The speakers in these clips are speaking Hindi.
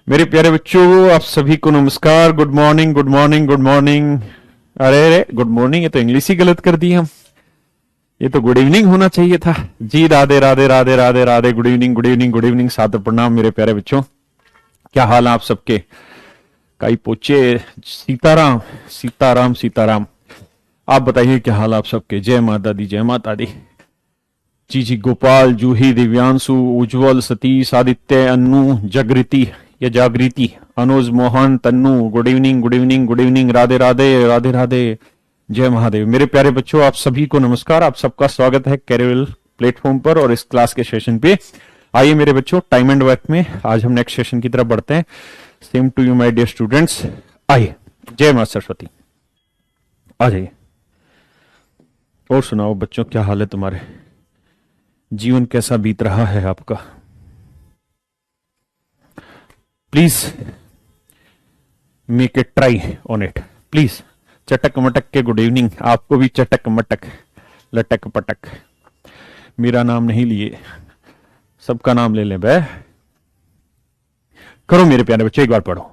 मेरे प्यारे बच्चों, आप सभी को नमस्कार। Good morning, good morning, good morning. अरे अरे, गुड मॉर्निंग, ये तो इंग्लिश ही गलत कर दी हम। ये तो गुड इवनिंग होना चाहिए था जी। Radhe Radhe Radhe Radhe Radhe. Good evening, good evening, good evening. सादर प्रणाम मेरे प्यारे बच्चों। क्या हाल है आप सबके? काई पोचे। सीताराम सीताराम सीताराम। आप बताइए क्या हाल आप सबके? जय माता दी, जय माता दी। जी जी। गोपाल, जूही, दिव्यांशु, उज्जवल, सतीश, आदित्य, अन्नू, जागृति या Jagriti, Anuj, Mohan, Tannu. Good evening, good evening, good evening. Radhe Radhe Radhe Radhe. जय महादेव। मेरे प्यारे बच्चों, आप सभी को नमस्कार। आप सबका स्वागत है कैरियर प्लेटफॉर्म पर और इस क्लास के सेशन पे। आइए मेरे बच्चों, टाइम एंड वर्क में आज हम नेक्स्ट सेशन की तरफ बढ़ते हैं। Same to you my dear students. आइए। जय मां सरस्वती। आ जाइए। और सुनाओ बच्चों, क्या हाल है तुम्हारे? जीवन कैसा बीत रहा है आपका? Please make a try on it please. चटक मटक के गुड इवनिंग। आपको भी चटक मटक, लटक पटक। मेरा नाम नहीं लिए, सबका नाम ले लें बे। करो मेरे प्यारे बच्चे, एक बार पढ़ो।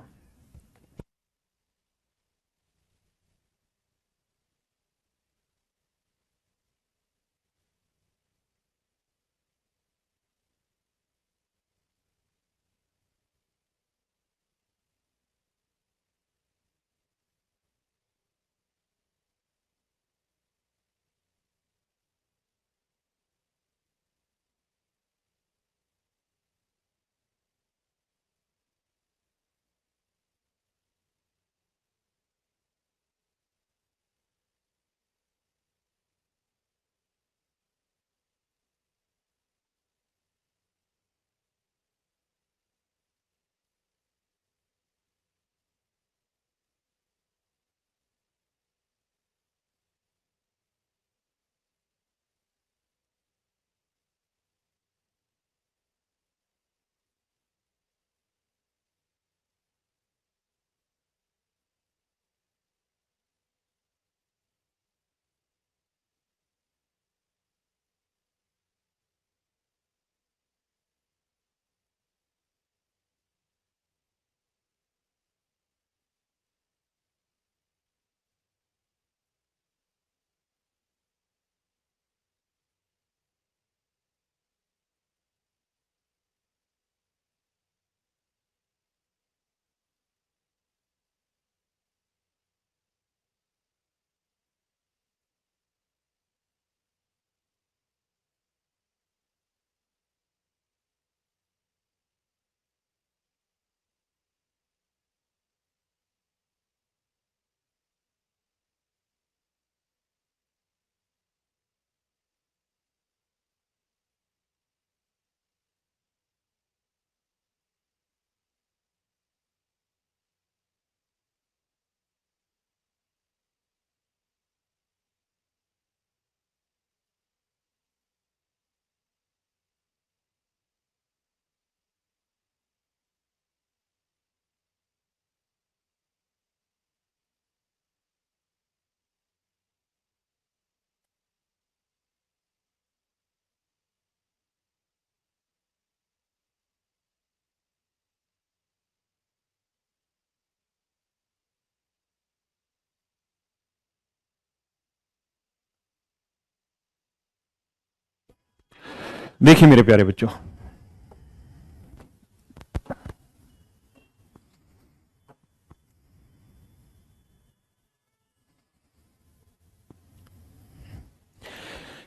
देखिए मेरे प्यारे बच्चों,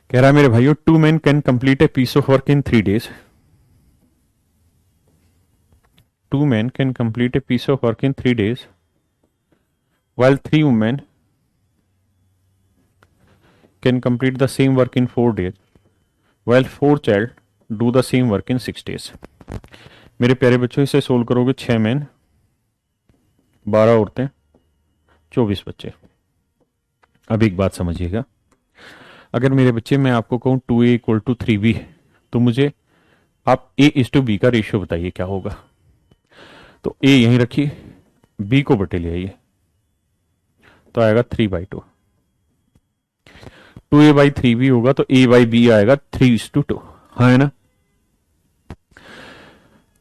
कह रहा है मेरे भाइयों, 2 men can complete a piece of work in 3 days. 2 men can complete a piece of work in 3 days, while 3 women can complete the same work in 4 days, while 4 child do the same work in 6 days. मेरे प्यारे बच्चों, इसे सोल्व करोगे 6 men, 12 औरतें, 24 बच्चे। अब एक बात समझिएगा, अगर मेरे बच्चे मैं आपको कहूं 2a = 3b, तो मुझे आप a:b का रेशियो बताइए क्या होगा। तो a यहीं रखिए, b को बटे ले आइए, तो आएगा 3/2। 2a/3b होगा तो a/b आएगा 3:2, है ना।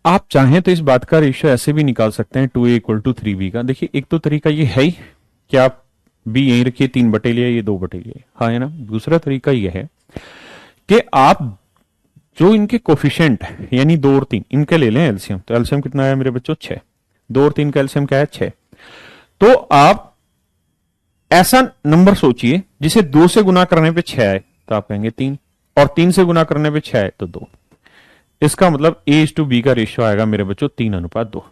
आप चाहें तो इस बात का रेशियो ऐसे भी निकाल सकते हैं 2a = 3b का। देखिए एक तो तरीका ये है ही कि आप b यहीं रखिए, 3/लिए, ये 2/लिए, हाँ है ना। दूसरा तरीका ये है कि आप जो इनके कोफिशिएंट है यानी 2 और 3 इनके ले लें एलसीएम। तो एलसीएम कितना है मेरे बच्चों? 6। 2 और 3 का एलसीएम क्या है? 6। तो आप ऐसा नंबर सोचिए जिसे 2 से गुना करने पे 6 आए, तो आप कहेंगे 3, और 3 से गुना करने पे 6 आए तो 2। इसका मतलब A/B का रेशियो आएगा मेरे बच्चों 3:2।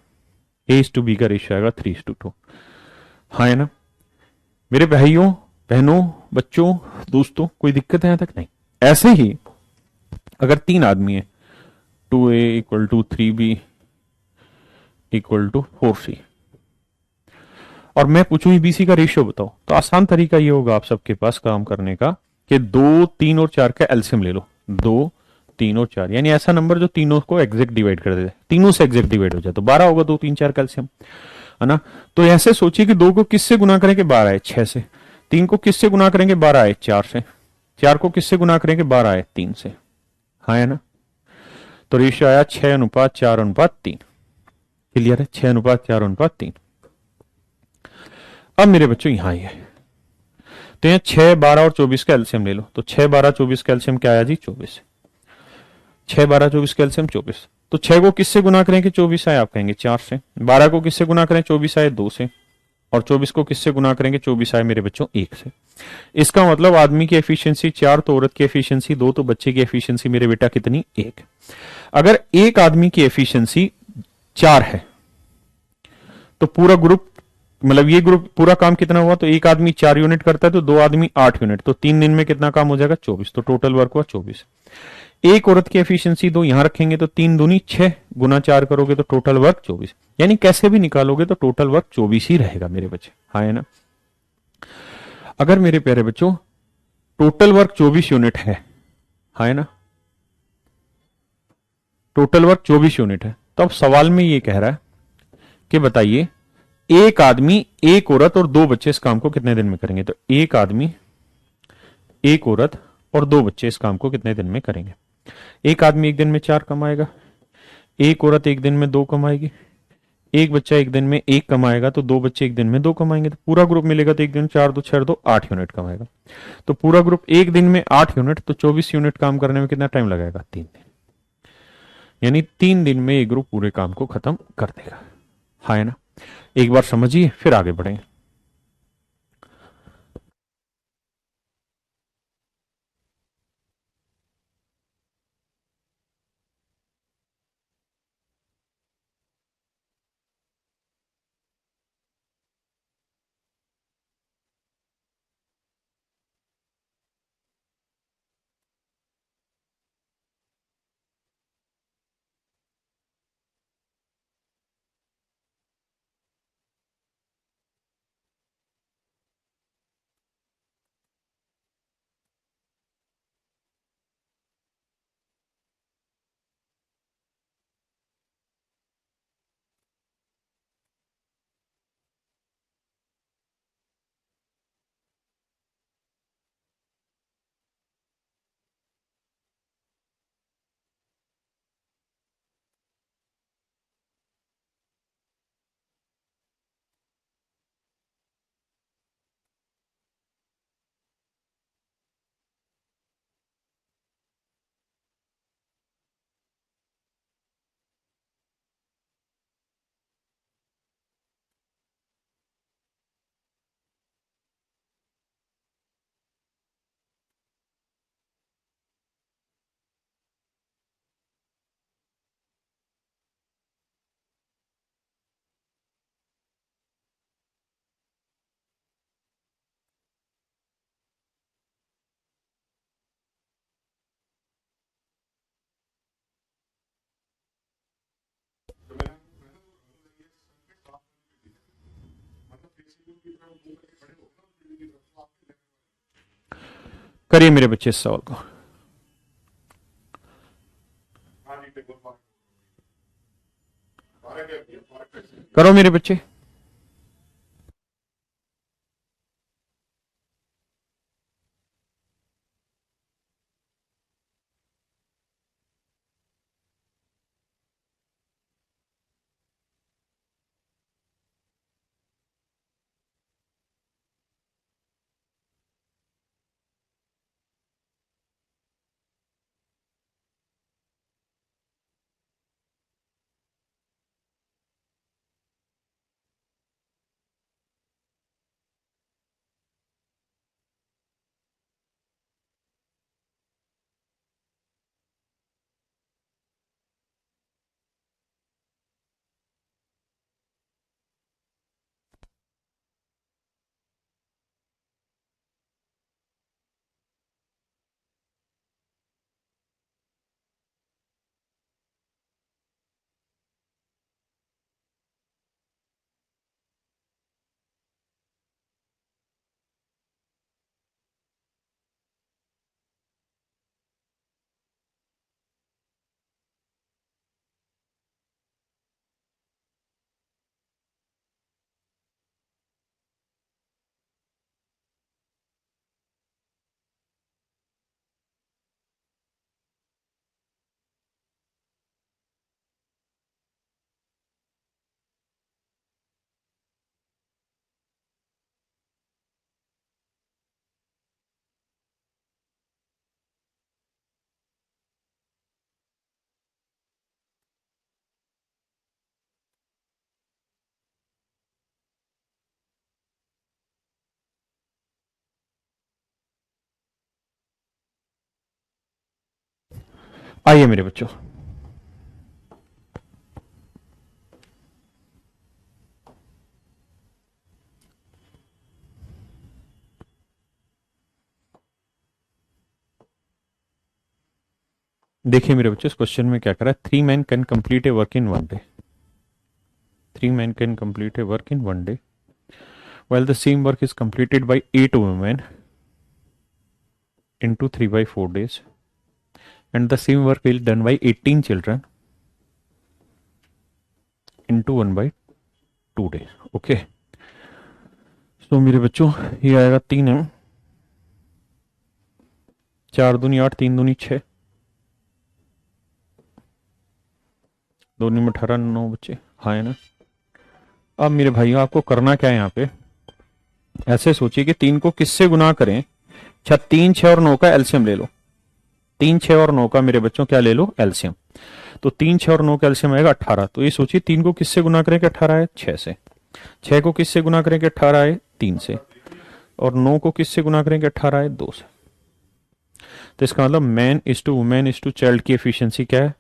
A/B का रेशियो आएगा 3:2। हाँ है ना मेरे भाइयों, बहनों, बच्चों, दोस्तों, कोई दिक्कत है यहां तक? नहीं। ऐसे ही अगर 3 आदमी है, 2a = 3b = 4c, और मैं पूछूं बीसी का रेशियो बताओ, तो आसान तरीका ये होगा आप सबके पास काम करने का कि 2, 3 और 4 का एलसीएम ले लो। 2, 3 और 4 यानी ऐसा नंबर जो तीनों को एग्जैक्ट डिवाइड कर दे, तीनों से एग्जैक्ट डिवाइड हो जाए, तो 12 होगा 2, 3, 4 का एलसीएम, है ना। तो ऐसे सोचिए कि 2 को किससे गुना करेंगे? 12 आए 6 से। 3 को किससे गुना करेंगे? 12 आए 4 से। 4 को किससे गुना करेंगे? 12 आए 3 से। हाँ है ना। तो रेशियो आया 6:4:3। क्लियर है? 6:4:3। अब मेरे बच्चों यहां ही है, तो यहाँ 6, 12 और 24 का एलसीएम ले लो। तो 6, 12, 24 का एलसीएम क्या आया जी? 24। 6, 12, 24 का एलसीएम 24। तो 6 को किससे गुना करें कि 24 आए? आप कहेंगे 4 से। 12 को किससे गुना करें? 24 आए 2 से। और 24 को किससे गुना करेंगे? 24 आए मेरे बच्चों 1 से। इसका मतलब आदमी की एफिशिएंसी 4, तो औरत की एफिशिएंसी 2, तो बच्चे की एफिशिएंसी मेरे बेटा कितनी? 1। अगर एक आदमी की एफिशिएंसी 4 है तो पूरा ग्रुप, मतलब ये ग्रुप पूरा काम कितना हुआ? तो एक आदमी 4 यूनिट करता है तो 2 आदमी 8 यूनिट, तो 3 दिन में कितना काम हो जाएगा? 24। तो टोटल वर्क हुआ 24। एक औरत की एफिशिएंसी 2 यहां रखेंगे तो 3 दूनी 6, गुना 4 करोगे तो टोटल वर्क 24। यानी कैसे भी निकालोगे तो टोटल वर्क 24 ही रहेगा मेरे बच्चे। हाँ है ना। अगर मेरे प्यारे बच्चों टोटल वर्क 24 यूनिट है, हाँ है ना, टोटल वर्क 24 यूनिट है, तो अब सवाल में ये कह रहा है कि बताइए एक आदमी, एक औरत और 2 बच्चे इस काम को कितने दिन में करेंगे? तो एक आदमी, एक औरत और 2 बच्चे इस काम को कितने दिन में करेंगे? एक आदमी एक दिन में 4 कमाएगा, एक औरत एक दिन में 2 कमाएगी, एक बच्चा एक दिन में 1 कमाएगा, तो 2 बच्चे एक दिन में 2 कमाएंगे, तो पूरा ग्रुप मिलेगा तो एक दिन 4, 2, 6, 2, 8 यूनिट कमाएगा। तो पूरा ग्रुप एक दिन में 8 यूनिट, तो 24 यूनिट काम करने में कितना टाइम लगेगा? 3 दिन। यानी 3 दिन में ये ग्रुप पूरे काम को खत्म कर देगा। हाँ है ना। एक बार समझिए फिर आगे बढ़ेंगे। करिए मेरे बच्चे इस सवाल को। करो मेरे बच्चे। आइए मेरे बच्चों, देखिए मेरे बच्चों, इस क्वेश्चन में क्या करा है, 3 men can complete a work in one day. 3 men can complete a work in one day, while the same work is completed by 8 women into 3/4 days, and the same work is done by 18 children into 1/2 days. Okay, तो मेरे बच्चों ये आएगा 3 m, 4 दूनी 8, 3 दूनी 6, 2 में 18, 9 बच्चे, हाँ है ना. अब मेरे भाइयों आपको करना क्या है यहाँ पे, ऐसे सोचिए कि 3 को किससे गुना करें. अच्छा, 3, 6 और 9 का एलसीएम ले लो. 3, 6 और 9 का मेरे बच्चों क्या ले लो, एलसीएम. तो 3, 6 और 9 का एलसीएम आएगा 18. तो ये सोचिए 3 को किससे गुना करें कि 18 है, 6 से. 6 को किससे गुना करें कि 18 है, 3 से. और 9 को किससे गुना करें कि 18 है, 2 से. तो इसका मतलब man is to women is to child की एफिशिएंसी क्या है,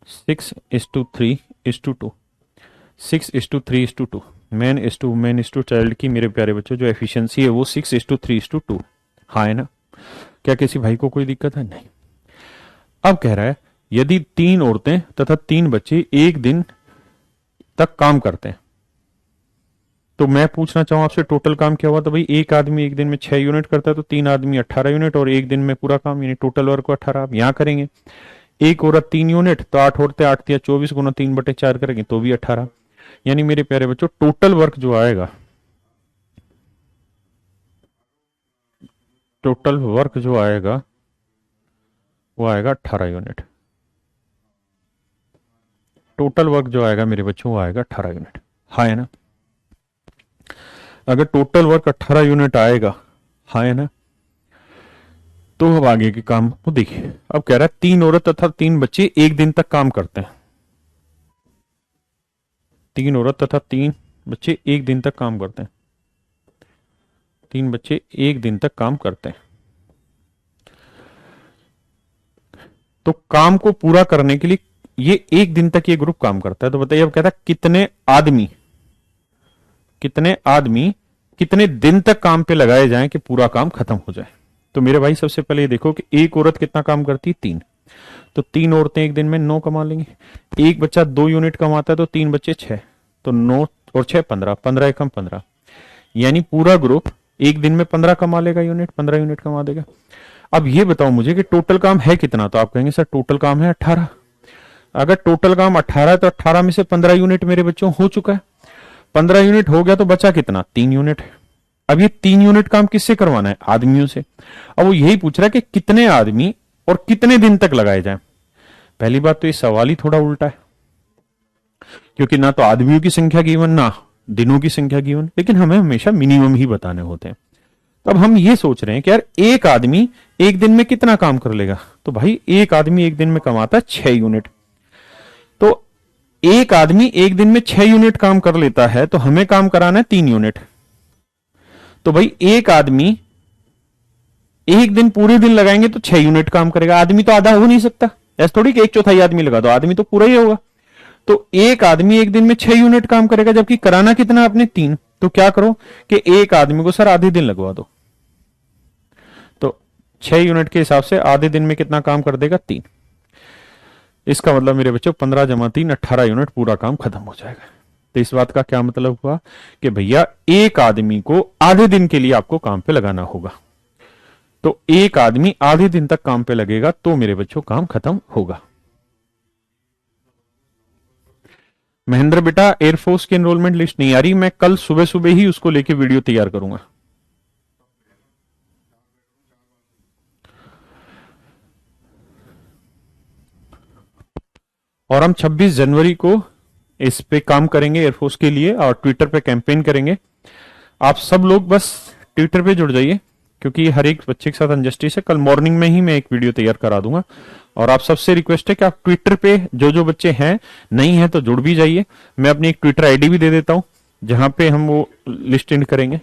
6:3:2. 6:3:2. Man is to women is to child की मेरे प्यारे बच्चों जो एफिशिएंसी है वो 6:3:2. हाँ है ना. क्या किसी भाई को कोई दिक्कत है, नहीं. अब कह रहा है यदि 3 औरतें तथा 3 बच्चे एक दिन तक काम करते हैं, तो मैं पूछना चाहूं आपसे टोटल काम क्या हुआ. तो भाई एक आदमी एक दिन में 6 यूनिट करता है, तो 3 आदमी 18 यूनिट, और एक दिन में पूरा काम, यानी टोटल वर्क को 18 आप यहां करेंगे. एक औरत 3 यूनिट, तो 8 औरतें 8 या 24 गुना 3/4 करेंगे तो भी 18. यानी मेरे प्यारे बच्चों टोटल वर्क जो आएगा, टोटल वर्क जो आएगा वो आएगा 18 यूनिट. टोटल वर्क जो आएगा मेरे बच्चों वो आएगा 18 यूनिट. हाँ है ना. अगर टोटल वर्क 18 यूनिट आएगा, हाँ है ना, तो अब आगे के काम को देखिए. अब कह रहा है 3 औरत तथा 3 बच्चे एक दिन तक काम करते हैं. 3 औरत तथा 3 बच्चे एक दिन तक काम करते हैं. 3 बच्चे एक दिन तक काम करते हैं. तो काम को पूरा करने के लिए ये एक दिन तक ये ग्रुप काम करता है. तो बताइए, अब कहता है कितने आदमी कितने दिन तक काम पे लगाए जाएं कि पूरा काम खत्म हो जाए. तो मेरे भाई सबसे पहले ये देखो कि एक औरत कितना काम करती है, 3. तो 3 औरतें एक दिन में 9 कमा लेंगी. एक बच्चा 2 यूनिट कमाता है, तो 3 बच्चे 6, तो 9 और 6 15, 15 एकम 15, यानी पूरा ग्रुप एक दिन में 15 कमा लेगा यूनिट, 15 यूनिट कमा देगा. अब ये बताओ मुझे कि टोटल काम है कितना. तो आप कहेंगे सर टोटल काम है 18. अगर टोटल काम 18 है तो 18 में से 15 यूनिट मेरे बच्चों हो चुका है. 15 यूनिट हो गया तो बचा कितना, 3 यूनिट. अब ये 3 यूनिट काम किससे करवाना है, आदमियों से. अब वो यही पूछ रहा है कि कितने आदमी और कितने दिन तक लगाए जाए. पहली बात तो ये सवाल ही थोड़ा उल्टा है, क्योंकि ना तो आदमियों की संख्या गिवन ना दिनों की संख्या गिवन, लेकिन हमें हमेशा मिनिमम ही बताने होते हैं. तो अब हम ये सोच रहे हैं कि यार एक आदमी एक दिन में कितना काम कर लेगा. तो भाई एक आदमी एक दिन में कमाता है 6 यूनिट. तो एक आदमी एक दिन में 6 यूनिट काम कर लेता है, तो हमें काम कराना है 3 यूनिट. तो भाई एक आदमी एक दिन पूरे दिन लगाएंगे तो 6 यूनिट काम करेगा. आदमी तो आधा हो नहीं सकता, ऐसा थोड़ी कि 1/4 आदमी लगा दो, आदमी तो पूरा ही होगा. तो एक आदमी एक दिन में 6 यूनिट काम करेगा, जबकि कराना कितना आपने 3. तो क्या करो कि एक आदमी को सर आधे दिन लगवा दो. तो 6 यूनिट के हिसाब से आधे दिन में कितना काम कर देगा, 3. इसका मतलब मेरे बच्चों 15 जमा 3 18 यूनिट पूरा काम खत्म हो जाएगा. तो इस बात का क्या मतलब हुआ कि भैया एक आदमी को आधे दिन के लिए आपको काम पे लगाना होगा. तो एक आदमी आधे दिन तक काम पे लगेगा तो मेरे बच्चों काम खत्म होगा. महेंद्र बेटा एयरफोर्स की एनरोलमेंट लिस्ट नहीं आ रही, मैं कल सुबह सुबह ही उसको लेके वीडियो तैयार करूंगा. और हम 26 जनवरी को इस पे काम करेंगे एयरफोर्स के लिए, और ट्विटर पे कैंपेन करेंगे. आप सब लोग बस ट्विटर पे जुड़ जाइए, क्योंकि हर एक बच्चे के साथ अनजस्टिस है. कल मॉर्निंग में ही मैं एक वीडियो तैयार करा दूंगा. और आप सबसे रिक्वेस्ट है कि आप ट्विटर पे जो जो बच्चे हैं नहीं है तो जुड़ भी जाइए. मैं अपनी एक ट्विटर आईडी भी दे देता हूं जहां पे हम वो लिस्ट इन करेंगे.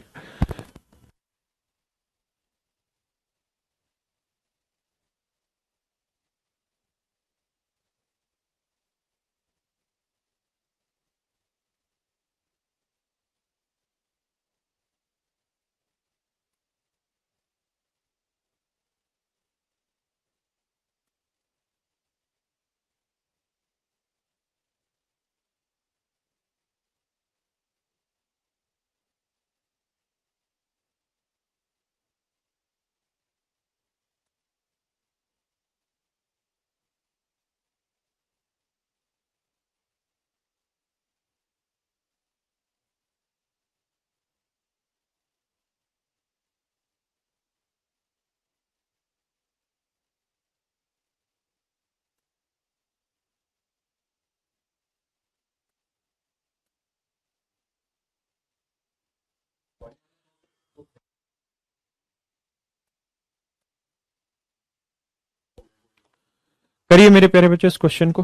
करिए मेरे प्यारे बच्चों इस क्वेश्चन को,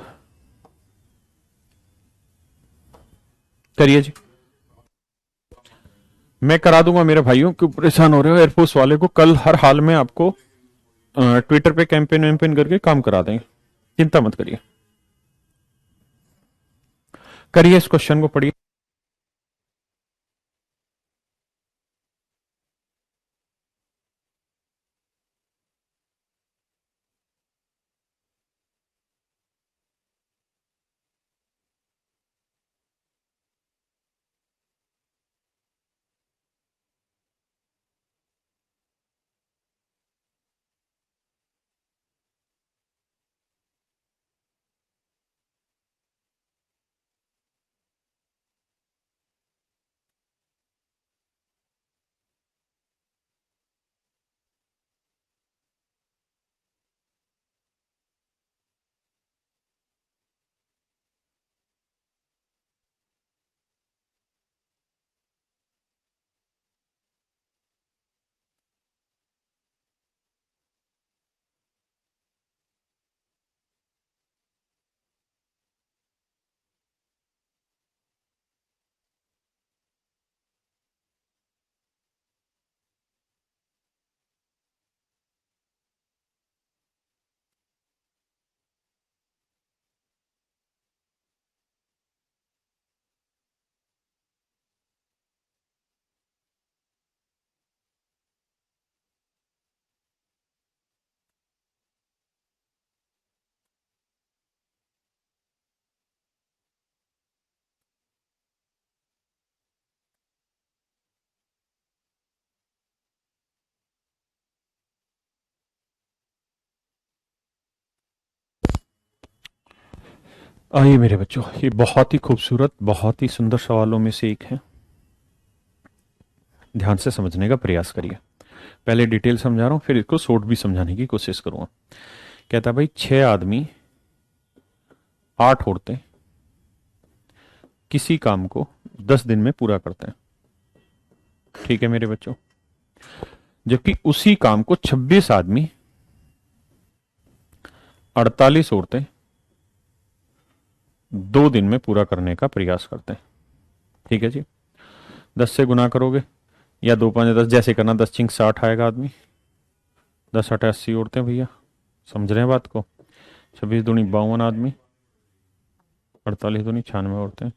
करिए जी। मैं करा दूंगा मेरे भाइयों, क्यों परेशान हो रहे हो। एयरफोर्स वाले को कल हर हाल में आपको ट्विटर पे कैंपेन वैम्पेन करके काम करा देंगे, चिंता मत करिए। करिए इस क्वेश्चन को, पढ़िए। आइए मेरे बच्चों, ये बहुत ही खूबसूरत, बहुत ही सुंदर सवालों में से एक है। ध्यान से समझने का प्रयास करिए। पहले डिटेल समझा रहा हूं, फिर इसको शॉर्ट भी समझाने की कोशिश करूंगा। कहता भाई 6 आदमी 8 औरतें किसी काम को 10 दिन में पूरा करते हैं, ठीक है मेरे बच्चों। जबकि उसी काम को 26 आदमी 48 औरतें 2 दिन में पूरा करने का प्रयास करते हैं, ठीक है जी। 10 से गुना करोगे या 2 5 10, जैसे करना। 10 6 60 आएगा आदमी, 10 8 80 औरतें भैया, समझ रहे हैं बात को। 26 दूनी 52 आदमी, 48 दूनी 96 औरतें।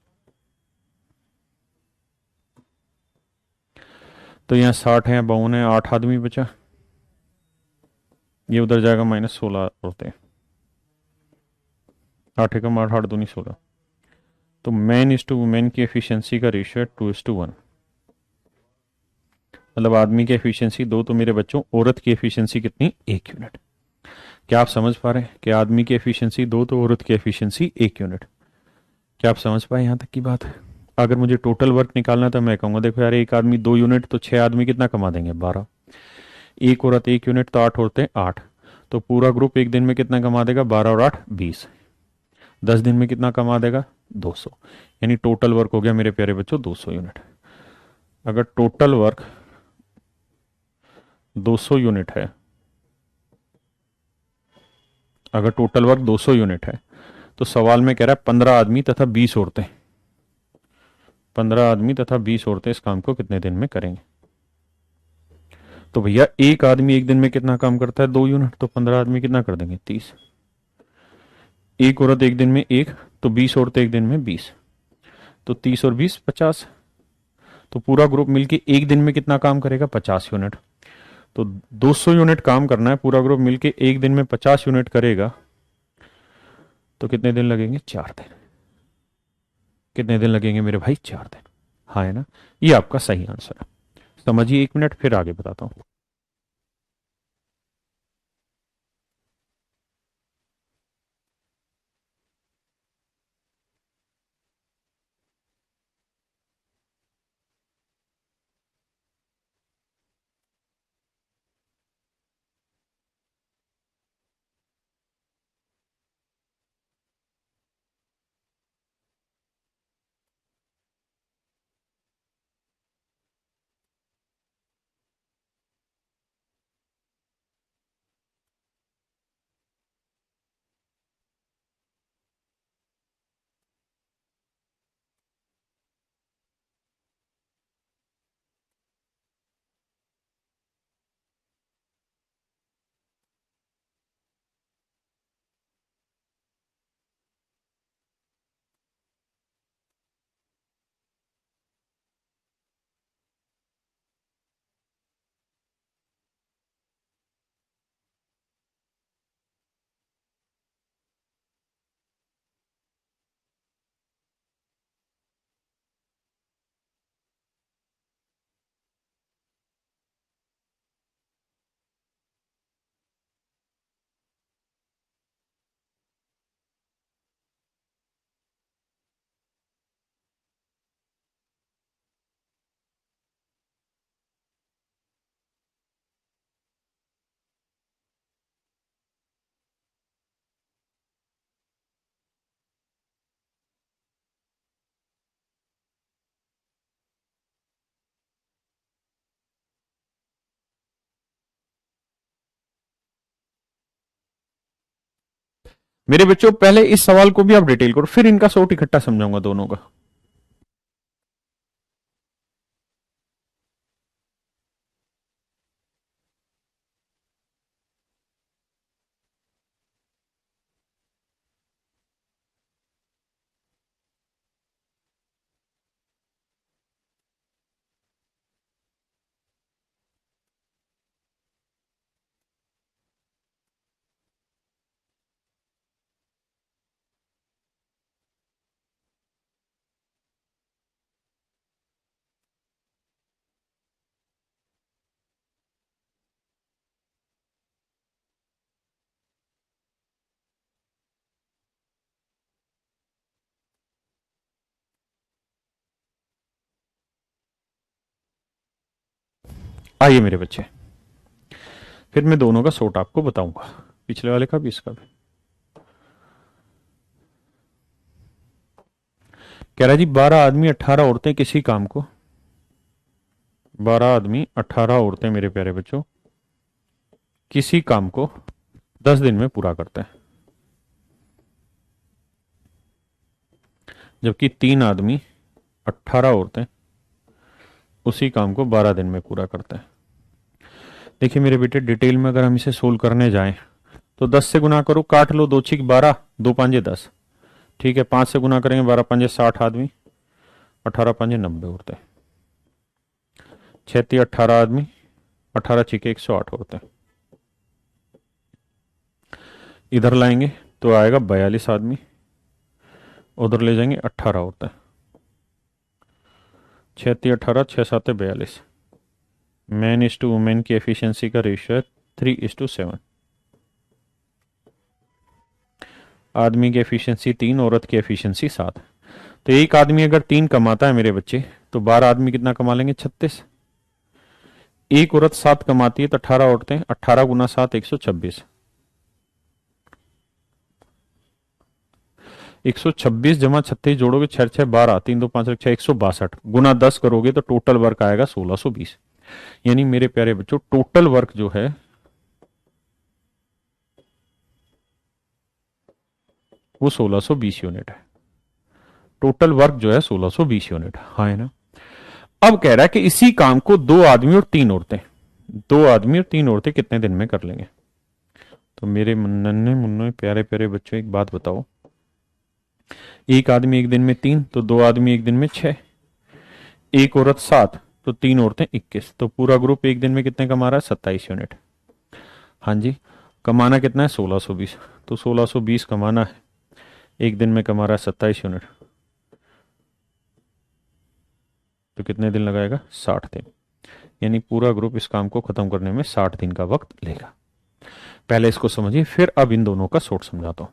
तो यहाँ 60 है, 52 है, 8 आदमी बचा। ये उधर जाएगा -16 औरतें। 8 एकम 8, 8 दूनी 16। तो मैन इज टू वुमेन की एफिशिएंसी का रेशियो है 2:1। मतलब आदमी की एफिशिएंसी 2, तो मेरे बच्चों औरत की एफिशिएंसी कितनी? 1 यूनिट। क्या आप समझ पा रहे हैं कि आदमी की एफिशिएंसी 2 तो औरत की एफिशिएंसी 1 यूनिट? क्या आप समझ पाए यहां तक की बात? अगर मुझे टोटल वर्क निकालना है तो मैं कहूंगा देखो यार, एक आदमी 2 यूनिट, तो 6 आदमी कितना कमा देंगे? 12। एक औरत 1 यूनिट, तो 8 औरतें 8। तो पूरा ग्रुप एक दिन में कितना कमा देगा? 12 और 8 20। 10 दिन में कितना कमा देगा? 200। यानी टोटल वर्क हो गया मेरे प्यारे बच्चों 200 यूनिट। अगर टोटल वर्क 200 यूनिट है, अगर टोटल वर्क 200 यूनिट है, तो सवाल में कह रहा है 15 आदमी तथा 20 औरतें, 15 आदमी तथा 20 औरतें इस काम को कितने दिन में करेंगे? तो भैया एक आदमी एक दिन में कितना काम करता है? 2 यूनिट। तो 15 आदमी कितना कर देंगे? 30। एक औरत एक दिन में 1, तो 20 औरतें एक दिन में 20। तो 30 और 20 50। तो पूरा ग्रुप मिलके एक दिन में कितना काम करेगा? 50 यूनिट। तो 200 यूनिट काम करना है, पूरा ग्रुप मिलके एक दिन में 50 यूनिट करेगा, तो कितने दिन लगेंगे? 4 दिन। कितने दिन लगेंगे मेरे भाई? 4 दिन। हाँ है ना? ये आपका सही आंसर है। समझिए, 1 मिनट फिर आगे बताता हूं। मेरे बच्चों पहले इस सवाल को भी आप डिटेल करो, फिर इनका सॉर्ट इकट्ठा समझाऊंगा दोनों का। आइए मेरे बच्चे, फिर मैं दोनों का सॉर्ट आपको बताऊंगा, पिछले वाले का भी इसका भी। कह रहा है जी 12 आदमी 18 औरतें किसी काम को, 12 आदमी 18 औरतें मेरे प्यारे बच्चों किसी काम को 10 दिन में पूरा करते हैं, जबकि 3 आदमी 18 औरतें उसी काम को 12 दिन में पूरा करते हैं। देखिए मेरे बेटे, डिटेल में अगर हम इसे सोल्व करने जाएं तो 10 से गुना करो, काट लो, 2 6 12, 2 5 10, ठीक है। 5 से गुना करेंगे, 12 5 60 आदमी, 18 5 90 औरतें, 6 3 18 आदमी, 18 6 108 औरतें। इधर लाएंगे तो आएगा 42 आदमी, उधर ले जाएंगे 18 औरतें, 6 3 18, 6 7 42। मैन इज टू वुमेन की एफिशिएंसी का रेशियो है 3:7। आदमी की एफिशिएंसी 3, औरत की एफिशिएंसी 7। तो एक आदमी अगर 3 कमाता है मेरे बच्चे, तो 12 आदमी कितना कमा लेंगे? 36। एक औरत 7 कमाती है तो 18 औरतें, 18 × 7 126। 126 जमा 36 जोड़ोगे, 6 6 12, 3 2 5 6, 162 गुना 10 करोगे तो टोटल वर्क आएगा 1620। यानी मेरे प्यारे बच्चों, टोटल वर्क जो है वो 1620 यूनिट है। टोटल वर्क जो है 1620 यूनिट, हाँ है ना। अब कह रहा है कि इसी काम को 2 आदमी और 3 औरतें, 2 आदमी और 3 औरतें कितने दिन में कर लेंगे? तो मेरे नन्हे मुन्ने प्यारे प्यारे बच्चों, एक बात बताओ, एक आदमी एक दिन में 3, तो 2 आदमी एक दिन में 6, एक औरत 7, तो 3 औरतें 21, तो पूरा ग्रुप एक दिन में कितने कमा रहा है? 27 यूनिट। हाँ जी, कमाना कितना है? 1620। तो 1620 कमाना है, एक दिन में कमा रहा है 27 यूनिट, तो कितने दिन लगाएगा? 60 दिन। यानी पूरा ग्रुप इस काम को खत्म करने में 60 दिन का वक्त लेगा। पहले इसको समझिए, फिर अब इन दोनों का सोर्ट समझाता हूं।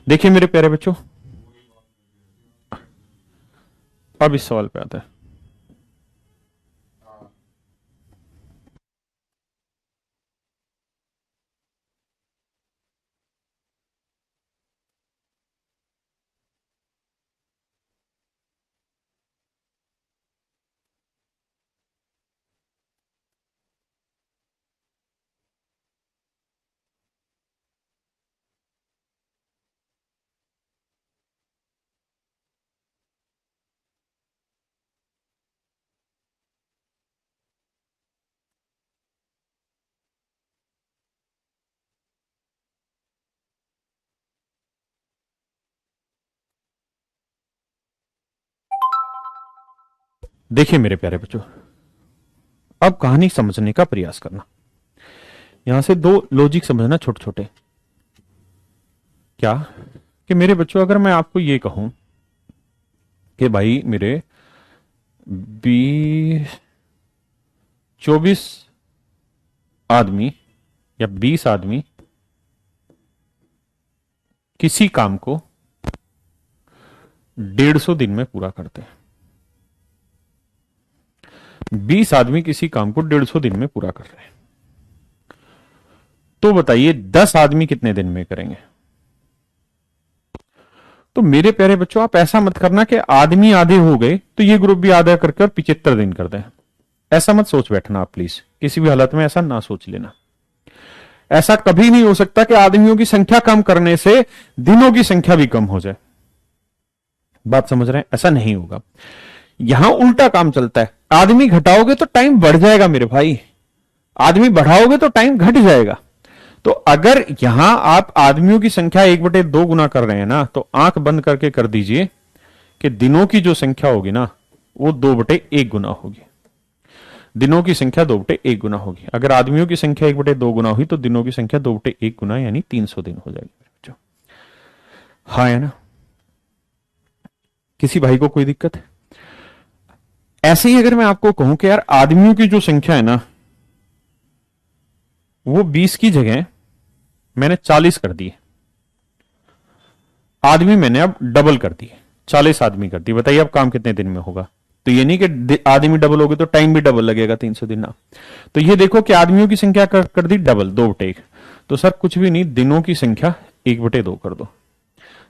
देखिए मेरे प्यारे बच्चों, अब इस सवाल पे आता है। देखिए मेरे प्यारे बच्चों, अब कहानी समझने का प्रयास करना। यहां से दो लॉजिक समझना छोटे छोटे। क्या कि मेरे बच्चों, अगर मैं आपको ये कहूं कि भाई मेरे 24 आदमी या 20 आदमी किसी काम को 150 दिन में पूरा करते हैं, 20 आदमी किसी काम को 150 दिन में पूरा कर रहे हैं, तो बताइए 10 आदमी कितने दिन में करेंगे? तो मेरे प्यारे बच्चों, आप ऐसा मत करना कि आदमी आधे हो गए तो ये ग्रुप भी आधा करके और 75 दिन कर दें। ऐसा मत सोच बैठना आप प्लीज, किसी भी हालत में ऐसा ना सोच लेना। ऐसा कभी नहीं हो सकता कि आदमियों की संख्या कम करने से दिनों की संख्या भी कम हो जाए। बात समझ रहे हैं? ऐसा नहीं होगा। यहां उल्टा काम चलता है। आदमी घटाओगे तो टाइम बढ़ जाएगा मेरे भाई, आदमी बढ़ाओगे तो टाइम घट जाएगा। तो अगर यहां आप आदमियों की संख्या 1/2 गुना कर रहे हैं ना, तो आंख बंद करके कर दीजिए कि दिनों की जो संख्या होगी ना, वो 2/1 गुना होगी। दिनों की संख्या 2/1 गुना होगी। अगर आदमियों की संख्या 1/2 गुना हुई तो दिनों की संख्या 2/1 गुना यानी 300 दिन हो जाएगी बच्चों। हाँ है ना? किसी भाई को कोई दिक्कत है? ऐसे ही अगर मैं आपको कहूं कि यार आदमियों की जो संख्या है ना, वो 20 की जगह मैंने 40 कर दी, आदमी मैंने अब डबल कर दिए, 40 आदमी कर दी। बताइए अब काम कितने दिन में होगा? तो ये नहीं कि आदमी डबल हो गए तो टाइम भी डबल लगेगा 300 दिन ना। तो ये देखो कि आदमियों की संख्या कर दी डबल, 2/1। तो सर कुछ भी नहीं, दिनों की संख्या 1/2 कर दो।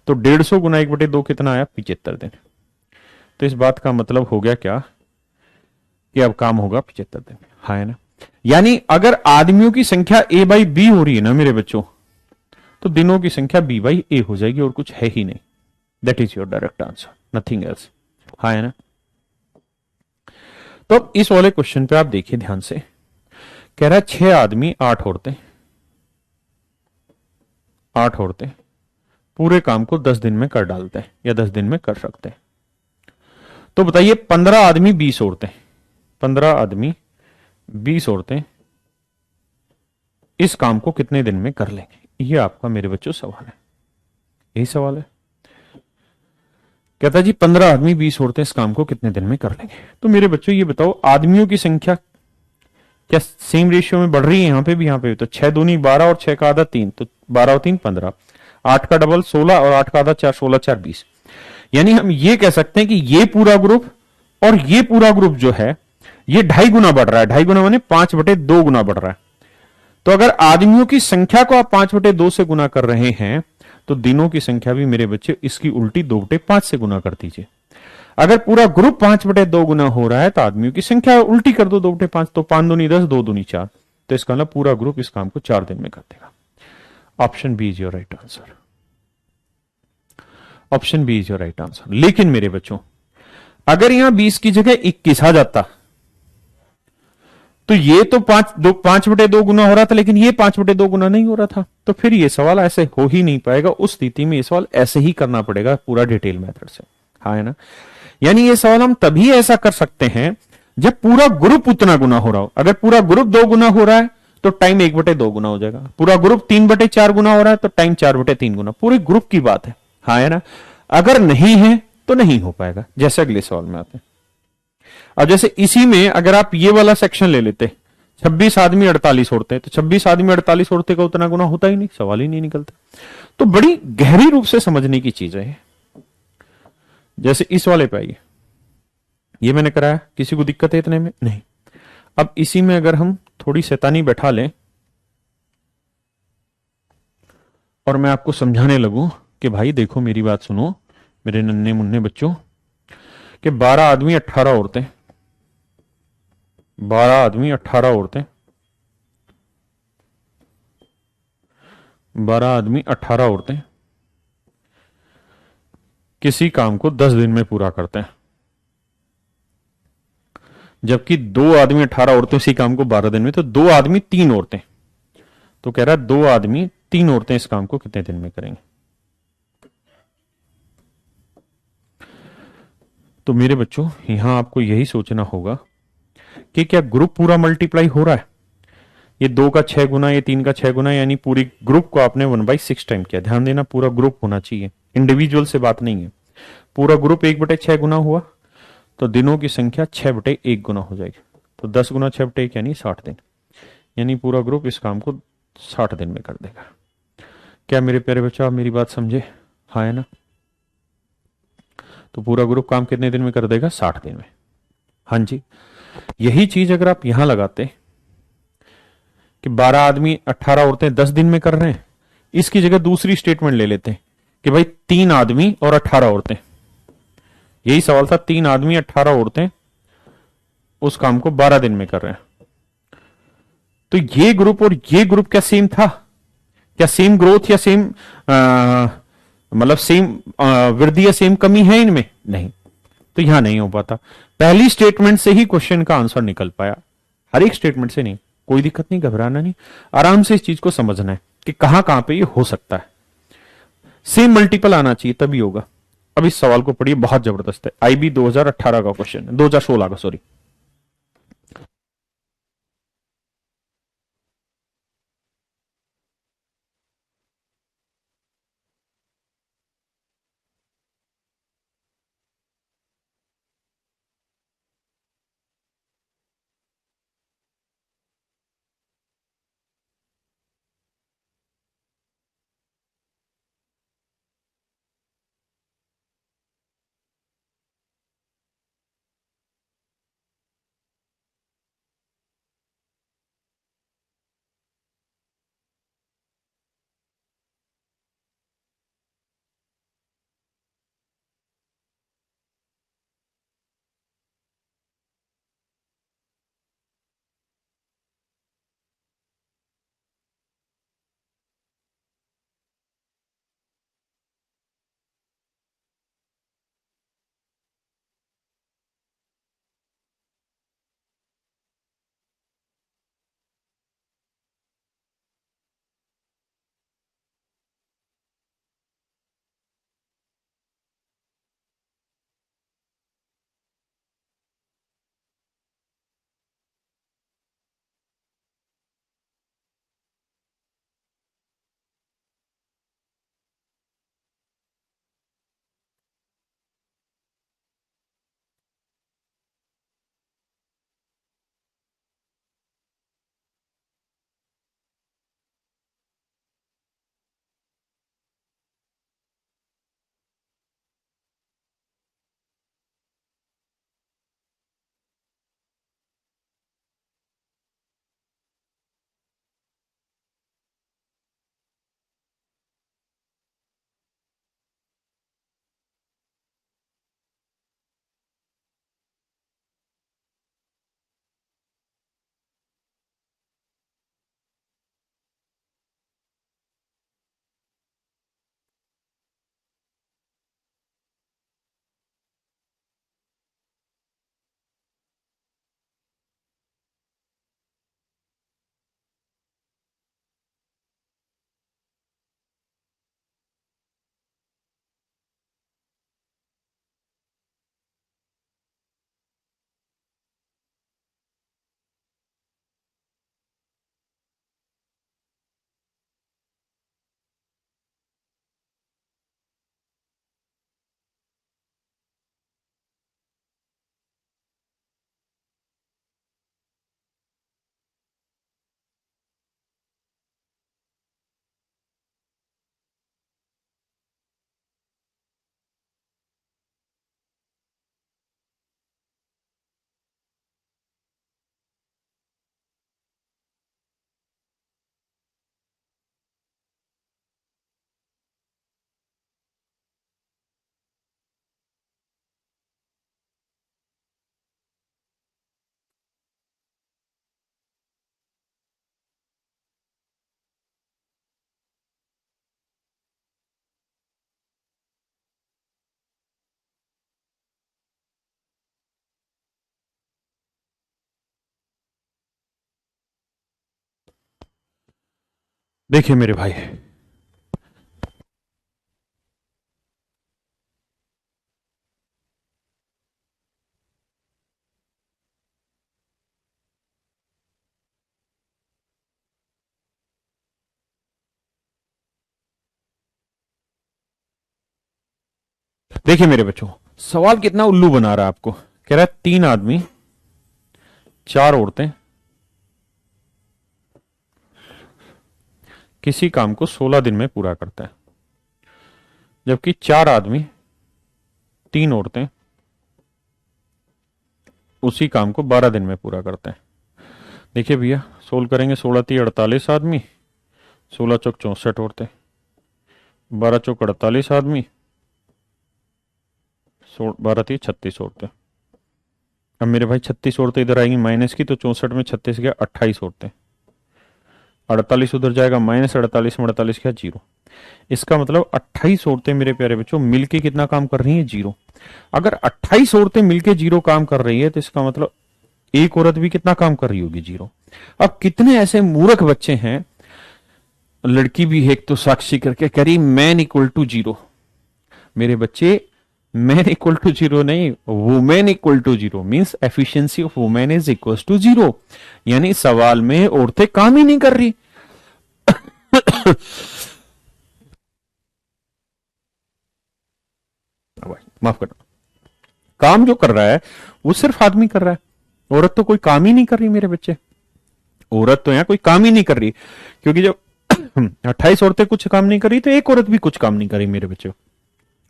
तो 150 गुना 1/2 कितना आया? 75 दिन। तो इस बात का मतलब हो गया क्या कि अब काम होगा 75 दिन। हाँ है ना? यानी अगर आदमियों की संख्या A/B हो रही है ना मेरे बच्चों, तो दिनों की संख्या B/A हो जाएगी, और कुछ है ही नहीं। That is your direct answer, nothing else. हाँ है ना? तो अब इस वाले क्वेश्चन पे आप देखिए ध्यान से। कह रहा है 6 आदमी 8 औरतें पूरे काम को 10 दिन में कर डालते हैं या 10 दिन में कर सकते हैं। तो बताइए 15 आदमी 20 औरतें, 15 आदमी 20 औरतें इस काम को कितने दिन में कर लेंगे? ये आपका मेरे बच्चों सवाल है। यही सवाल है। कहता जी 15 आदमी 20 औरतें इस काम को कितने दिन में कर लेंगे। तो मेरे बच्चों ये बताओ, आदमियों की संख्या क्या सेम रेशियो में बढ़ रही है? यहां पे भी, यहां पे भी। तो 6 दूनी 12 और 6 का आधा 3, तो 12 और 3 15, 8 का डबल 16 और 8 का आधा 4, 16 4 20। यानी हम ये कह सकते हैं कि ये पूरा ग्रुप और ये पूरा ग्रुप जो है ये 2.5 गुना बढ़ रहा है। 2.5 गुना माने 5/2 गुना बढ़ रहा है। तो अगर आदमियों की संख्या को आप 5/2 से गुना कर रहे हैं, तो दिनों की संख्या भी मेरे बच्चे इसकी उल्टी 2/5 से गुना कर दीजिए। अगर पूरा ग्रुप 5/2 गुना हो रहा है तो आदमियों की संख्या उल्टी कर दो 2/5। तो 5 दूनी 10, 2 दूनी 4। तो इसका मतलब पूरा ग्रुप इस काम को 4 दिन में कर देगा। Option B is your right answer. Option B is your right answer. लेकिन मेरे बच्चों, अगर यहां 20 की जगह 21 आ जाता तो ये तो 5/2 गुना हो रहा था, लेकिन ये 5/2 गुना नहीं हो रहा था। तो फिर ये सवाल ऐसे हो ही नहीं पाएगा। उस स्थिति में ये सवाल ऐसे ही करना पड़ेगा पूरा डिटेल मेथड से। हाँ है ना? यानी ये सवाल हम तभी ऐसा कर सकते हैं जब पूरा ग्रुप उतना गुना हो रहा हो। अगर पूरा ग्रुप 2 गुना हो रहा है तो टाइम 1/2 गुना हो जाएगा। पूरा ग्रुप 3/4 गुना हो रहा है तो टाइम 4/3 गुना। पूरे ग्रुप की बात है। हाँ है ना? अगर नहीं है तो नहीं हो पाएगा। जैसे अगले सवाल में आते हैं। अब जैसे इसी में अगर आप ये वाला सेक्शन ले लेते, 26 आदमी 48 औरतें, तो 26 आदमी 48 औरतें का उतना गुना होता ही नहीं, सवाल ही नहीं निकलता। तो बड़ी गहरी रूप से समझने की चीज है। जैसे इस वाले पे आइए, ये मैंने कराया, किसी को दिक्कत है इतने में? नहीं। अब इसी में अगर हम थोड़ी शैतानी बैठा लें और मैं आपको समझाने लगूं कि भाई देखो मेरी बात सुनो, मेरे नन्हे मुन्ने बच्चों, कि 12 आदमी 18 औरतें, 12 आदमी 18 औरतें, 12 आदमी 18 औरतें किसी काम को 10 दिन में पूरा करते हैं, जबकि 2 आदमी 18 औरतें उसी काम को 12 दिन में, तो 2 आदमी 3 औरतें, तो कह रहा है 2 आदमी 3 औरतें इस काम को कितने दिन में करेंगे। तो मेरे बच्चों यहां आपको यही सोचना होगा कि क्या ग्रुप पूरा मल्टीप्लाई हो रहा है, ये 2 का 6 गुना, ये 3 का 6 गुना, यानी पूरी ग्रुप को आपने 1/6 टाइम किया। ध्यान देना, पूरा ग्रुप होना चाहिए, इंडिविजुअल से बात नहीं है। पूरा ग्रुप 1/6 गुना हुआ तो दिनों की संख्या 6/1 गुना हो जाएगी, तो 10 गुना 6/1 यानी 60 दिन, यानी पूरा ग्रुप इस काम को 60 दिन में कर देगा। क्या मेरे प्यारे बच्चों आप मेरी बात समझे? हाँ है ना? तो पूरा ग्रुप काम कितने दिन में कर देगा? 60 दिन में। हाँ जी। यही चीज अगर आप यहां लगाते कि 12 आदमी 18 औरतें 10 दिन में कर रहे हैं, इसकी जगह दूसरी स्टेटमेंट ले लेते हैं कि भाई 3 आदमी और 18 औरतें, यही सवाल था, 3 आदमी 18 औरतें उस काम को 12 दिन में कर रहे हैं। तो ये ग्रुप और ये ग्रुप क्या सेम था? क्या सेम ग्रोथ या सेम मतलब सेम वृद्धि या सेम कमी है इनमें? नहीं। तो यहां नहीं हो पाता। पहली स्टेटमेंट से ही क्वेश्चन का आंसर निकल पाया, हर एक स्टेटमेंट से नहीं। कोई दिक्कत नहीं, घबराना नहीं, आराम से इस चीज को समझना है कि कहां पे ये हो सकता है। सेम मल्टीपल आना चाहिए तभी होगा। अब इस सवाल को पढ़िए, बहुत जबरदस्त है, आईबी 2018 का क्वेश्चन है, 2016 का सॉरी। देखिए मेरे भाई, देखिए मेरे बच्चों, सवाल कितना उल्लू बना रहा है आपको। कह रहा है 3 आदमी, 4 औरतें किसी काम को 16 दिन में पूरा करते हैं, जबकि 4 आदमी, 3 औरतें उसी काम को 12 दिन में पूरा करते हैं। देखिए भैया, सोल्व करेंगे। 16 × 3 = 48 आदमी, 16 × 4 = 64 औरतें, 12 × 4 = 48 आदमी, 12×3 = 36 औरतें। अब मेरे भाई 36 औरतें इधर आएंगी माइनस की, तो 64 में 36 गया 28 औरतें, 48 उधर जाएगा माइनस, 48 में 48 क्या 0। इसका मतलब 28 औरतें मेरे प्यारे बच्चों मिलके कितना काम कर रही हैं? 0। अगर 28 औरतें मिलके 0 काम कर रही है, तो इसका मतलब एक औरत भी कितना काम कर रही होगी? 0। अब कितने ऐसे मूर्ख बच्चे हैं, लड़की भी है एक तो साक्षी करके कह रही मैन इक्वल टू 0। मेरे बच्चे, मैन इक्वल टू 0 नहीं, women equal to 0 means efficiency of women is equal to 0। यानी सवाल में औरतें काम ही नहीं कर रही। माफ करना, काम जो कर रहा है वो सिर्फ आदमी कर रहा है, औरत तो कोई काम ही नहीं कर रही मेरे बच्चे। औरत तो यहां कोई काम ही नहीं कर रही, क्योंकि जब 28 औरतें कुछ काम नहीं कर रही, तो एक औरत भी कुछ काम नहीं कर रही मेरे बच्चे।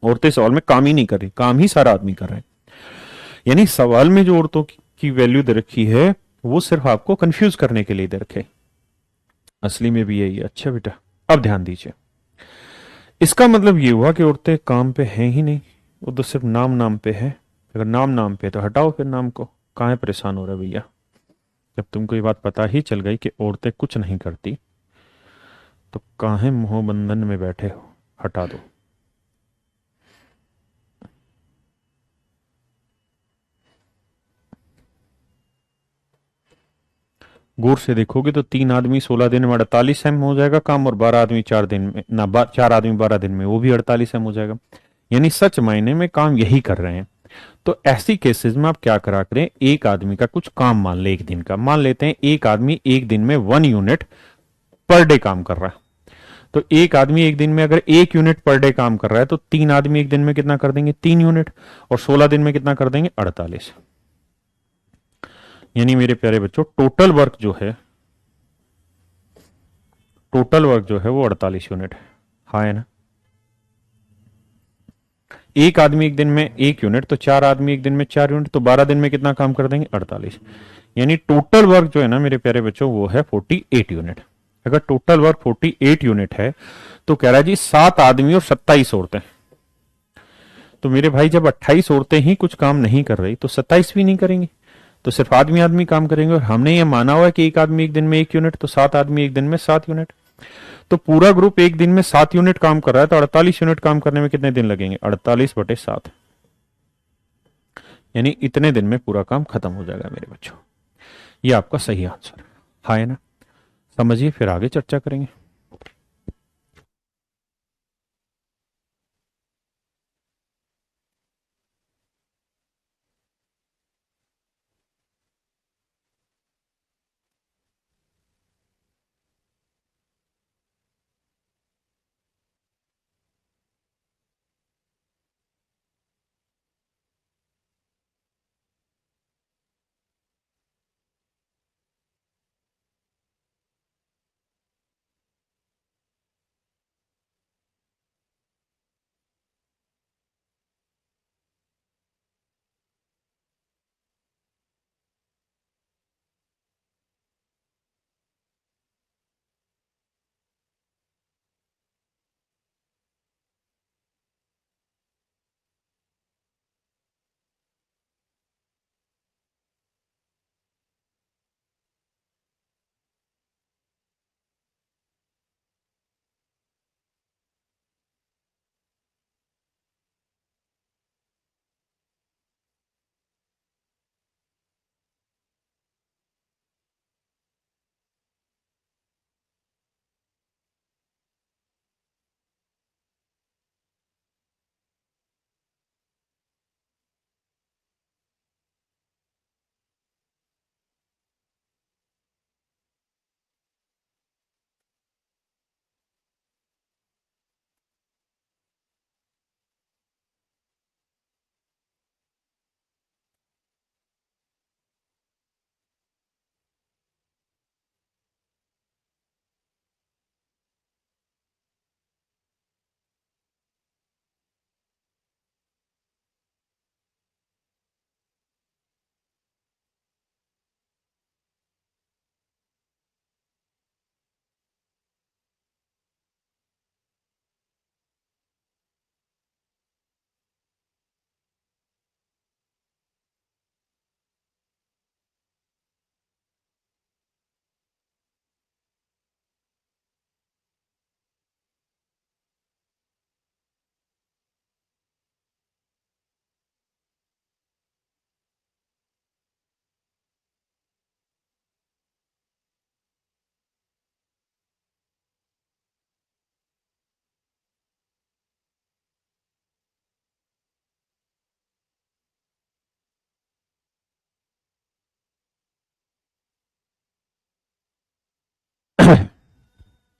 औरतें सवाल में काम ही नहीं कर रही, काम ही सारा आदमी कर रहा है। यानी सवाल में जो औरतों की वैल्यू दे रखी है, वो सिर्फ आपको कंफ्यूज करने के लिए दे रखे, असली में भी यही है। अच्छा बेटा, अब ध्यान दीजिए। इसका मतलब ये हुआ कि औरतें काम पे हैं ही नहीं, वो तो सिर्फ नाम नाम पे है। अगर नाम नाम पे, तो हटाओ फिर नाम को, कहाँ परेशान हो रहा है भैया। जब तुमको ये बात पता ही चल गई कि औरतें कुछ नहीं करती, तो काहे मोहबंधन में बैठे हो? हटा दो। गौर से देखोगे तो 3 आदमी 16 दिन में 48 एम हो जाएगा काम, और 12 आदमी 4 दिन में ना, 4 आदमी 12 दिन में, वो भी 48 एम हो जाएगा। यानी सच मायने में काम यही कर रहे हैं। तो ऐसी केसेस में आप क्या करा करें, एक आदमी का कुछ काम मान ले, एक दिन का मान लेते हैं, एक आदमी एक दिन में 1 यूनिट पर डे काम कर रहा है। तो एक आदमी एक दिन में अगर 1 यूनिट पर डे काम कर रहा है, तो 3 आदमी एक दिन में कितना कर देंगे? 3 यूनिट। और 16 दिन में कितना कर देंगे? 48। यानी मेरे प्यारे बच्चों, टोटल वर्क जो है वो 48 यूनिट है। हाँ है ना? एक आदमी एक दिन में 1 यूनिट, तो 4 आदमी एक दिन में 4 यूनिट, तो 12 दिन में कितना काम कर देंगे? 48। यानी टोटल वर्क जो है ना मेरे प्यारे बच्चों, वो है 48 यूनिट। अगर टोटल वर्क 48 यूनिट है, तो कह रहा है जी 7 आदमी और 27 औरतें। तो मेरे भाई, जब 28 औरतें ही कुछ काम नहीं कर रही, तो 27 भी नहीं करेंगी, तो सिर्फ आदमी आदमी काम करेंगे। और हमने ये माना हुआ है कि एक आदमी एक दिन में 1 यूनिट, तो 7 आदमी एक दिन में 7 यूनिट। तो पूरा ग्रुप एक दिन में 7 यूनिट काम कर रहा है, तो 48 यूनिट काम करने में कितने दिन लगेंगे? 48/7। यानी इतने दिन में पूरा काम खत्म हो जाएगा मेरे बच्चों। ये आपका सही आंसर है ना? समझिए, फिर आगे चर्चा करेंगे।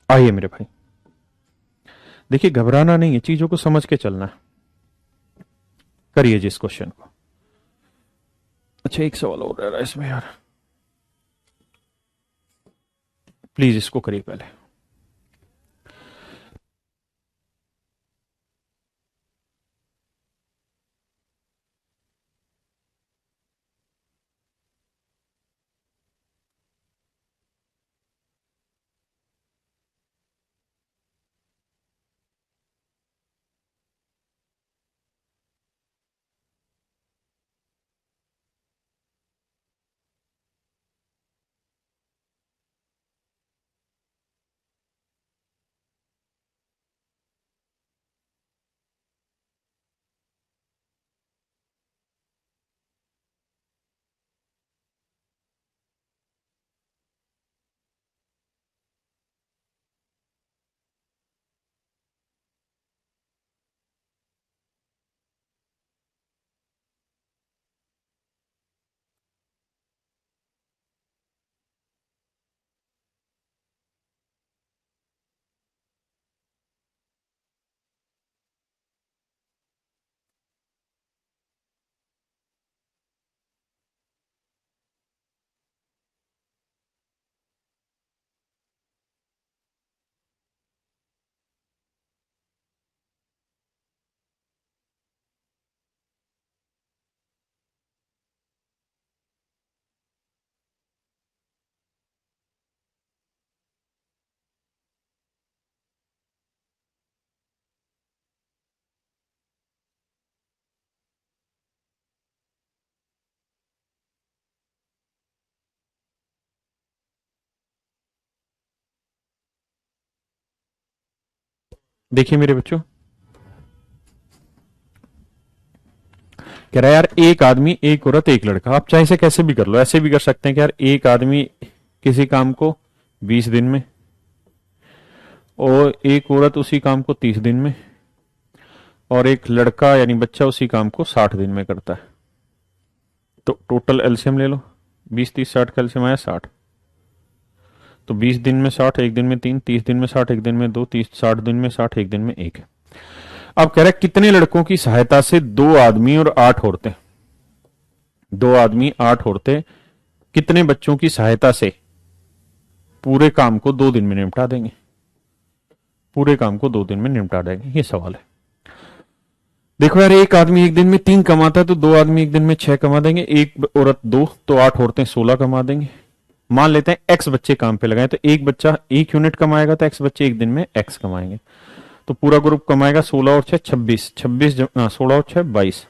आइए मेरे भाई, देखिए घबराना नहीं है, चीजों को समझ के चलना है। करिए जिस क्वेश्चन को। अच्छा एक सवाल और रह रहा है इसमें यार, प्लीज इसको करिए पहले। देखिए मेरे बच्चों, कह रहा है यार एक आदमी एक औरत एक लड़का। आप चाहे इसे कैसे भी कर लो, ऐसे भी कर सकते हैं कि यार एक आदमी किसी काम को 20 दिन में, और एक औरत उसी काम को 30 दिन में, और एक लड़का यानी बच्चा उसी काम को 60 दिन में करता है। तो टोटल एलसीएम ले लो, 20 30 60 का एलसीएम आया 60। तो 20 दिन में 60, एक दिन में 3, 30 दिन में 60, एक दिन में 2, 30 60 दिन में 60, एक दिन में 1। अब कह रहा है कितने लड़कों की सहायता से 2 आदमी और 8 औरतें, 2 आदमी 8 औरतें कितने बच्चों की सहायता से पूरे काम को 2 दिन में निपटा देंगे, पूरे काम को 2 दिन में निपटा देंगे, ये सवाल है। देखो यार, एक आदमी एक दिन में 3 कमाता है, तो 2 आदमी एक दिन में 6 कमा देंगे, एक औरत 2, तो 8 औरतें 16 कमा देंगे। मान लेते हैं एक्स बच्चे काम पे लगाए, तो एक बच्चा 1 यूनिट कमाएगा, तो एक्स बच्चे एक दिन में एक्स कमाएंगे। तो पूरा ग्रुप कमाएगा 16 और 6 26, 16 और 6 22,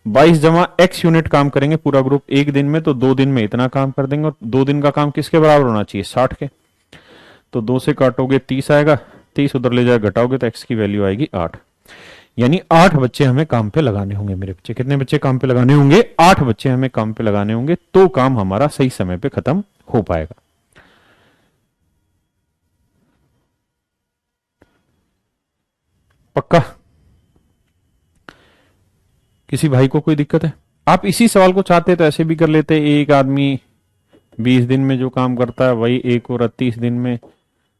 22 जमा एक्स यूनिट काम करेंगे पूरा ग्रुप एक दिन में, तो 2 दिन में इतना काम कर देंगे। और 2 दिन का काम किसके बराबर होना चाहिए, 60 के। तो 2 से काटोगे 30 आएगा, 30 उधर ले जाए घटाओगे तो एक्स की वैल्यू आएगी 8। यानी 8 बच्चे हमें काम पे लगाने होंगे मेरे बच्चे। कितने बच्चे काम पे लगाने होंगे, 8 बच्चे हमें काम पे लगाने होंगे, तो काम हमारा सही समय पे खत्म हो पाएगा। पक्का? किसी भाई को कोई दिक्कत है? आप इसी सवाल को चाहते तो ऐसे भी कर लेते, एक आदमी 20 दिन में जो काम करता है वही एक औरत 30 दिन में,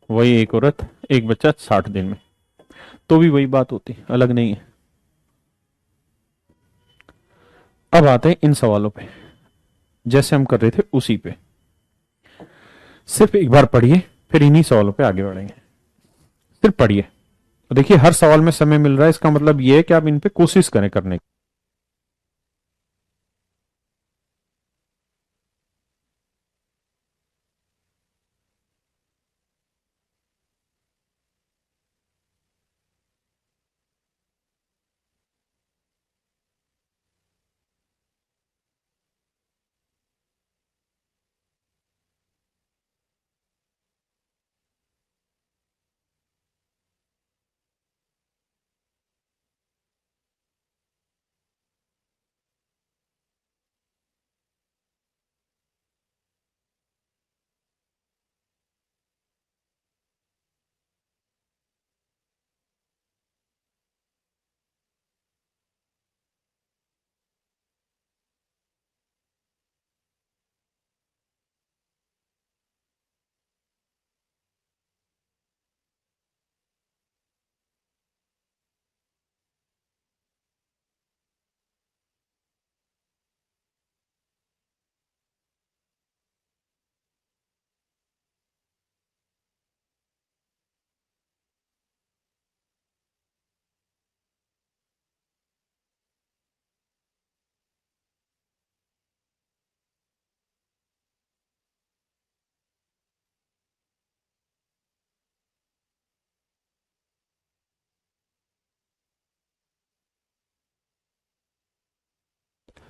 वही एक औरत एक बच्चा 60 दिन में, तो भी वही बात होती, अलग नहीं है। अब आते हैं इन सवालों पे, जैसे हम कर रहे थे उसी पे। सिर्फ एक बार पढ़िए, फिर इन्हीं सवालों पे आगे बढ़ेंगे। सिर्फ पढ़िए, देखिए हर सवाल में समय मिल रहा है, इसका मतलब यह है कि आप इन पे कोशिश करें करने की।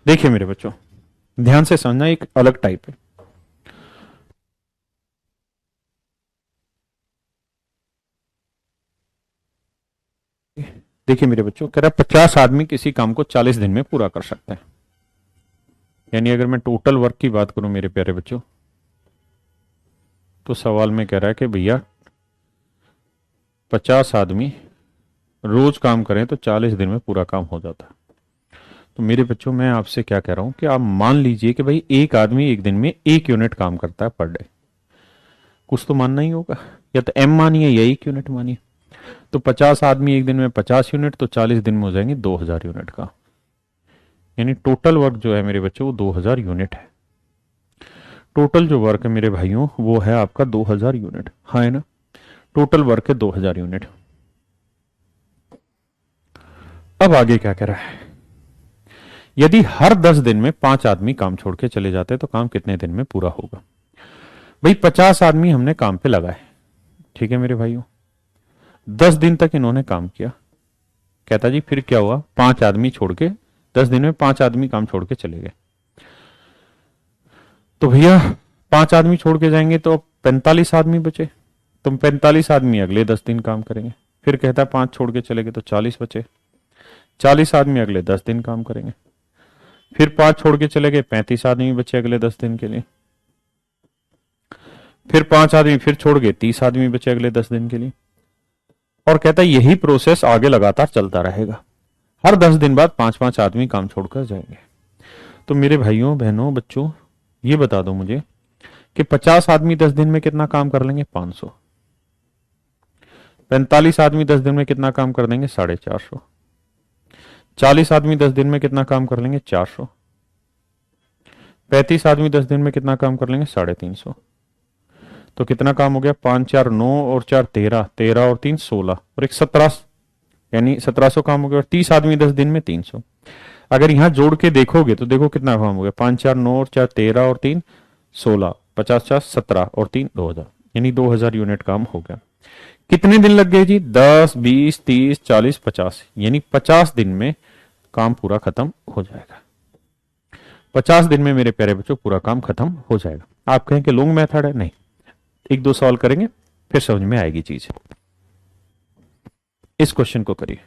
देखिए मेरे बच्चों, ध्यान से समझना, एक अलग टाइप है। देखिए मेरे बच्चों, कह रहा 50 आदमी किसी काम को 40 दिन में पूरा कर सकते हैं। यानी अगर मैं टोटल वर्क की बात करूं मेरे प्यारे बच्चों, तो सवाल में कह रहा है कि भैया 50 आदमी रोज काम करें तो 40 दिन में पूरा काम हो जाता है। तो मेरे बच्चों, मैं आपसे क्या कह रहा हूं कि आप मान लीजिए कि भाई एक आदमी एक दिन में 1 यूनिट काम करता है पर डे। कुछ तो मानना ही होगा, या तो एम मानिए या 1 यूनिट मानिए। तो 50 आदमी एक दिन में 50 यूनिट, तो 40 दिन में हो जाएंगे 2000 यूनिट का। यानी टोटल वर्क जो है मेरे बच्चों वो 2000 यूनिट है। टोटल जो वर्क है मेरे भाइयों वो है आपका 2000 यूनिट, हाँ है ना। टोटल वर्क है 2000 यूनिट। अब आगे क्या कह रहा है, यदि हर 10 दिन में 5 आदमी काम छोड़ के चले जाते तो काम कितने दिन में पूरा होगा। भाई 50 आदमी हमने काम पे लगाए, ठीक है मेरे भाइयों। 10 दिन तक इन्होंने काम किया। कहता जी फिर क्या हुआ, 5 आदमी छोड़ के, 10 दिन में 5 आदमी काम छोड़ के चले गए। तो भैया 5 आदमी छोड़ के जाएंगे तो 45 आदमी बचे। तुम 45 आदमी अगले 10 दिन काम करेंगे। फिर कहता है 5 छोड़ के चले गए तो 40 बचे। 40 आदमी अगले 10 दिन काम करेंगे। फिर 5 छोड़ के चले गए, 35 आदमी बचे अगले 10 दिन के लिए। फिर 5 आदमी फिर छोड़ गए, 30 आदमी बचे अगले 10 दिन के लिए। और कहता है यही प्रोसेस आगे लगातार चलता रहेगा। हर 10 दिन बाद 5 5 आदमी काम छोड़कर जाएंगे। तो मेरे भाइयों बहनों बच्चों, ये बता दो मुझे कि 50 आदमी 10 दिन में कितना काम कर लेंगे, 500। 45 आदमी 10 दिन में कितना काम कर देंगे, 450। 40 आदमी 10 दिन में कितना काम कर लेंगे, 400। 35 आदमी 10 दिन में कितना काम कर लेंगे, 350। तो कितना काम हो गया, 5 4 9 और 4 13, 13 और 3 16 और एक 17, यानी 1700 काम हो गया। और 30 आदमी 10 दिन में 300। अगर यहां जोड़ के देखोगे तो देखो कितना काम हो गया, 5 4 9 और 4 13 और 3 16, 50 50 17 और 3 2000, यानी 2000 यूनिट काम हो गया। कितने दिन लग गए जी, 10 20 30 40 50, यानी 50 दिन में काम पूरा खत्म हो जाएगा। 50 दिन में मेरे प्यारे बच्चों पूरा काम खत्म हो जाएगा। आप कहें कि लॉन्ग मेथड है, नहीं, एक दो सवाल करेंगे फिर समझ में आएगी चीज। इस क्वेश्चन को करिए।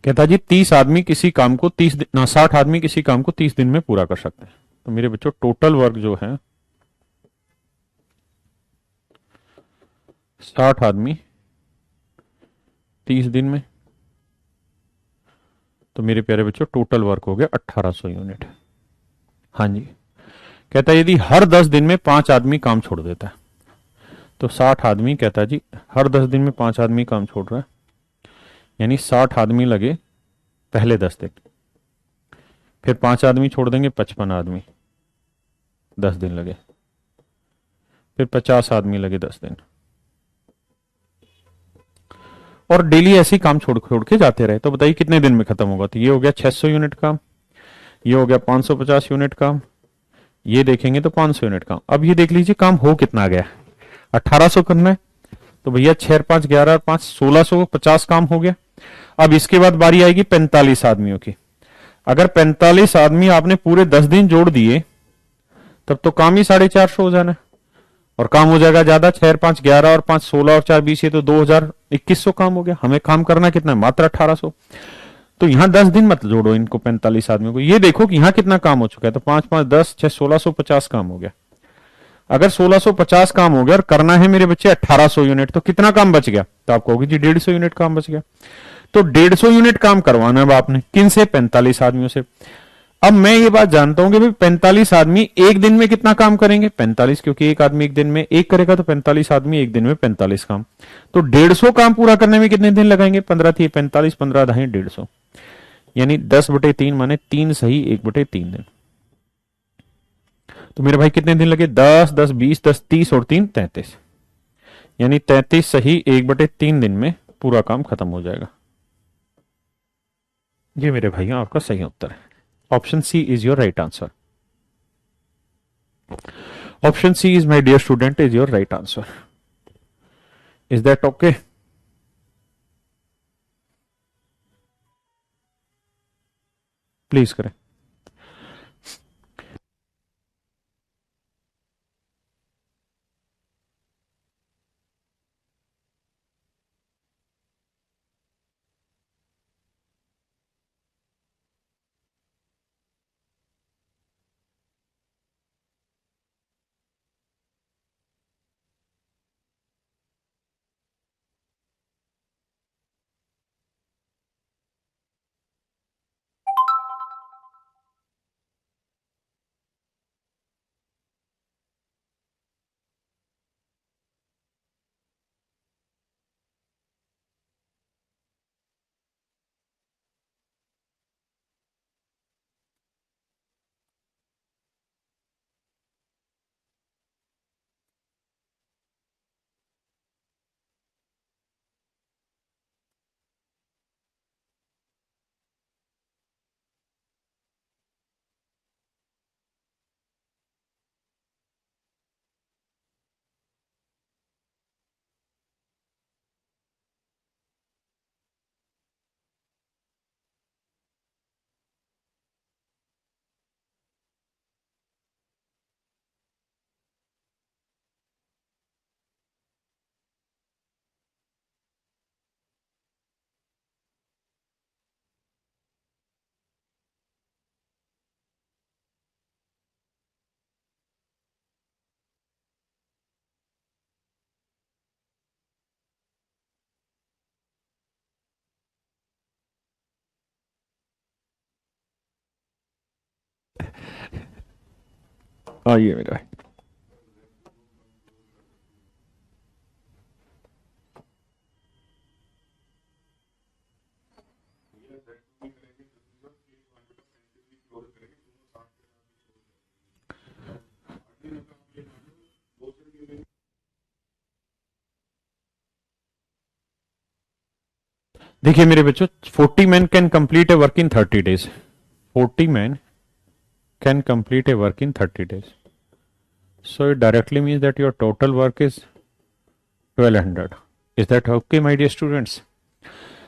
कहता जी 30 आदमी किसी काम को 60 आदमी किसी काम को 30 दिन में पूरा कर सकते हैं। तो मेरे बच्चों टोटल वर्क जो है 60 आदमी 30 दिन में, तो मेरे प्यारे बच्चों टोटल वर्क हो गया 1800 यूनिट। हाँ जी, कहता है यदि हर 10 दिन में 5 आदमी काम छोड़ देता है, तो 60 आदमी, कहता है जी हर 10 दिन में 5 आदमी काम छोड़ रहा है, यानी 60 आदमी लगे पहले 10 दिन, फिर 5 आदमी छोड़ देंगे 55 आदमी 10 दिन लगे, फिर 50 आदमी लगे 10 दिन, और डेली ऐसे ही काम छोड़ छोड़ के जाते रहे। तो बताइए कितने दिन में खत्म होगा? तो ये हो गया 600 यूनिट काम, ये हो गया 550 यूनिट काम, ये देखेंगे तो 500 यूनिट काम। अब ये देख लीजिए काम हो कितना गया, 1800 करना है, तो भैया 6 5 11 5 1650 काम हो गया। अब इसके बाद बारी आएगी 45 आदमियों की। अगर 45 आदमी आपने पूरे 10 दिन जोड़ दिए, तब तो काम ही 450 हो जाना है, और काम हो जाएगा ज्यादा, 6 5 11 और 5 16 और 4 20, ये तो 2100 काम हो गया। हमें काम करना कितना है? मात्र 1800। तो यहां 10 दिन मत जोड़ो इनको 45 आदमियों को, ये देखो कि यहां कितना काम हो चुका है। तो 5 5 10 6 1650 काम हो गया। अगर 1650 काम हो गया और करना है मेरे बच्चे 1800 यूनिट, तो कितना काम बच गया? तो आप कहोगे जी 150 यूनिट काम बच गया। तो 150 यूनिट काम करवाना है आपने, किन से? 45 आदमियों से। अब मैं ये बात जानता हूं कि भाई 45 आदमी एक दिन में कितना काम करेंगे? 45, क्योंकि एक आदमी एक दिन में एक करेगा, तो 45 आदमी एक दिन में 45 काम। तो 150 काम पूरा करने में कितने दिन लगाएंगे? 15 थी 45, 15 ढाई 150, यानी 10/3 माने 3 सही 1/3 दिन। तो मेरे भाई कितने दिन लगे? 10 10 20 10 30 और 3 33, यानी 33 सही 1/3 दिन में पूरा काम खत्म हो जाएगा। ये मेरे भाइयों आपका सही उत्तर है। Option C is your right answer. Option C is, my dear student, is your right answer. Is that okay? Please करें। आइए मेरा भाई। देखिए मेरे बच्चों, 40 man can complete a work in 30 days. 40 man can complete a work in 30 days. So it directly means that your total work is 1200. Is that okay, my dear students?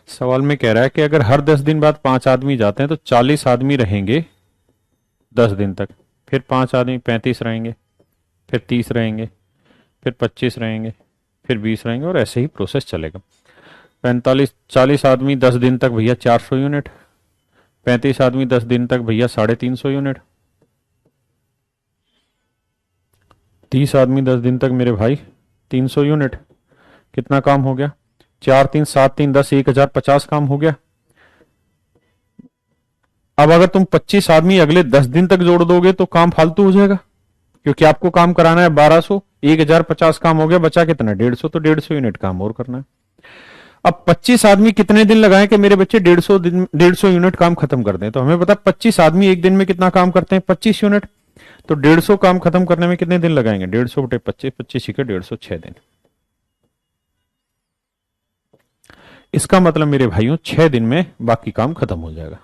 सवाल में कह रहा है कि अगर हर 10 दिन बाद 5 आदमी जाते हैं तो 40 आदमी रहेंगे 10 दिन तक, फिर 5 आदमी 35 रहेंगे, फिर 30 रहेंगे, फिर 25 रहेंगे, फिर 20 रहेंगे, और ऐसे ही प्रोसेस चलेगा। 45 40 आदमी 10 दिन तक भैया 400 यूनिट। 35 आदमी 10 दिन तक भैया 350 यूनिट। 30 आदमी 10 दिन तक मेरे भाई 300 यूनिट। कितना काम हो गया? 4 3 7 3 10 1050 काम हो गया। अब अगर तुम 25 आदमी अगले 10 दिन तक जोड़ दोगे तो काम फालतू हो जाएगा, क्योंकि आपको काम कराना है 1200। 1050 काम हो गया, बचा कितना? 150। तो 150 यूनिट काम और करना है। अब 25 आदमी कितने दिन लगाए कि मेरे बच्चे 150 यूनिट काम खत्म कर दें? तो हमें पता 25 आदमी एक दिन में कितना काम करते हैं? 25 यूनिट। तो 150 काम खत्म करने में कितने दिन लगाएंगे? 150 बटे 25, 25 के 150, 6 दिन। इसका मतलब मेरे भाइयों 6 दिन में बाकी काम खत्म हो जाएगा।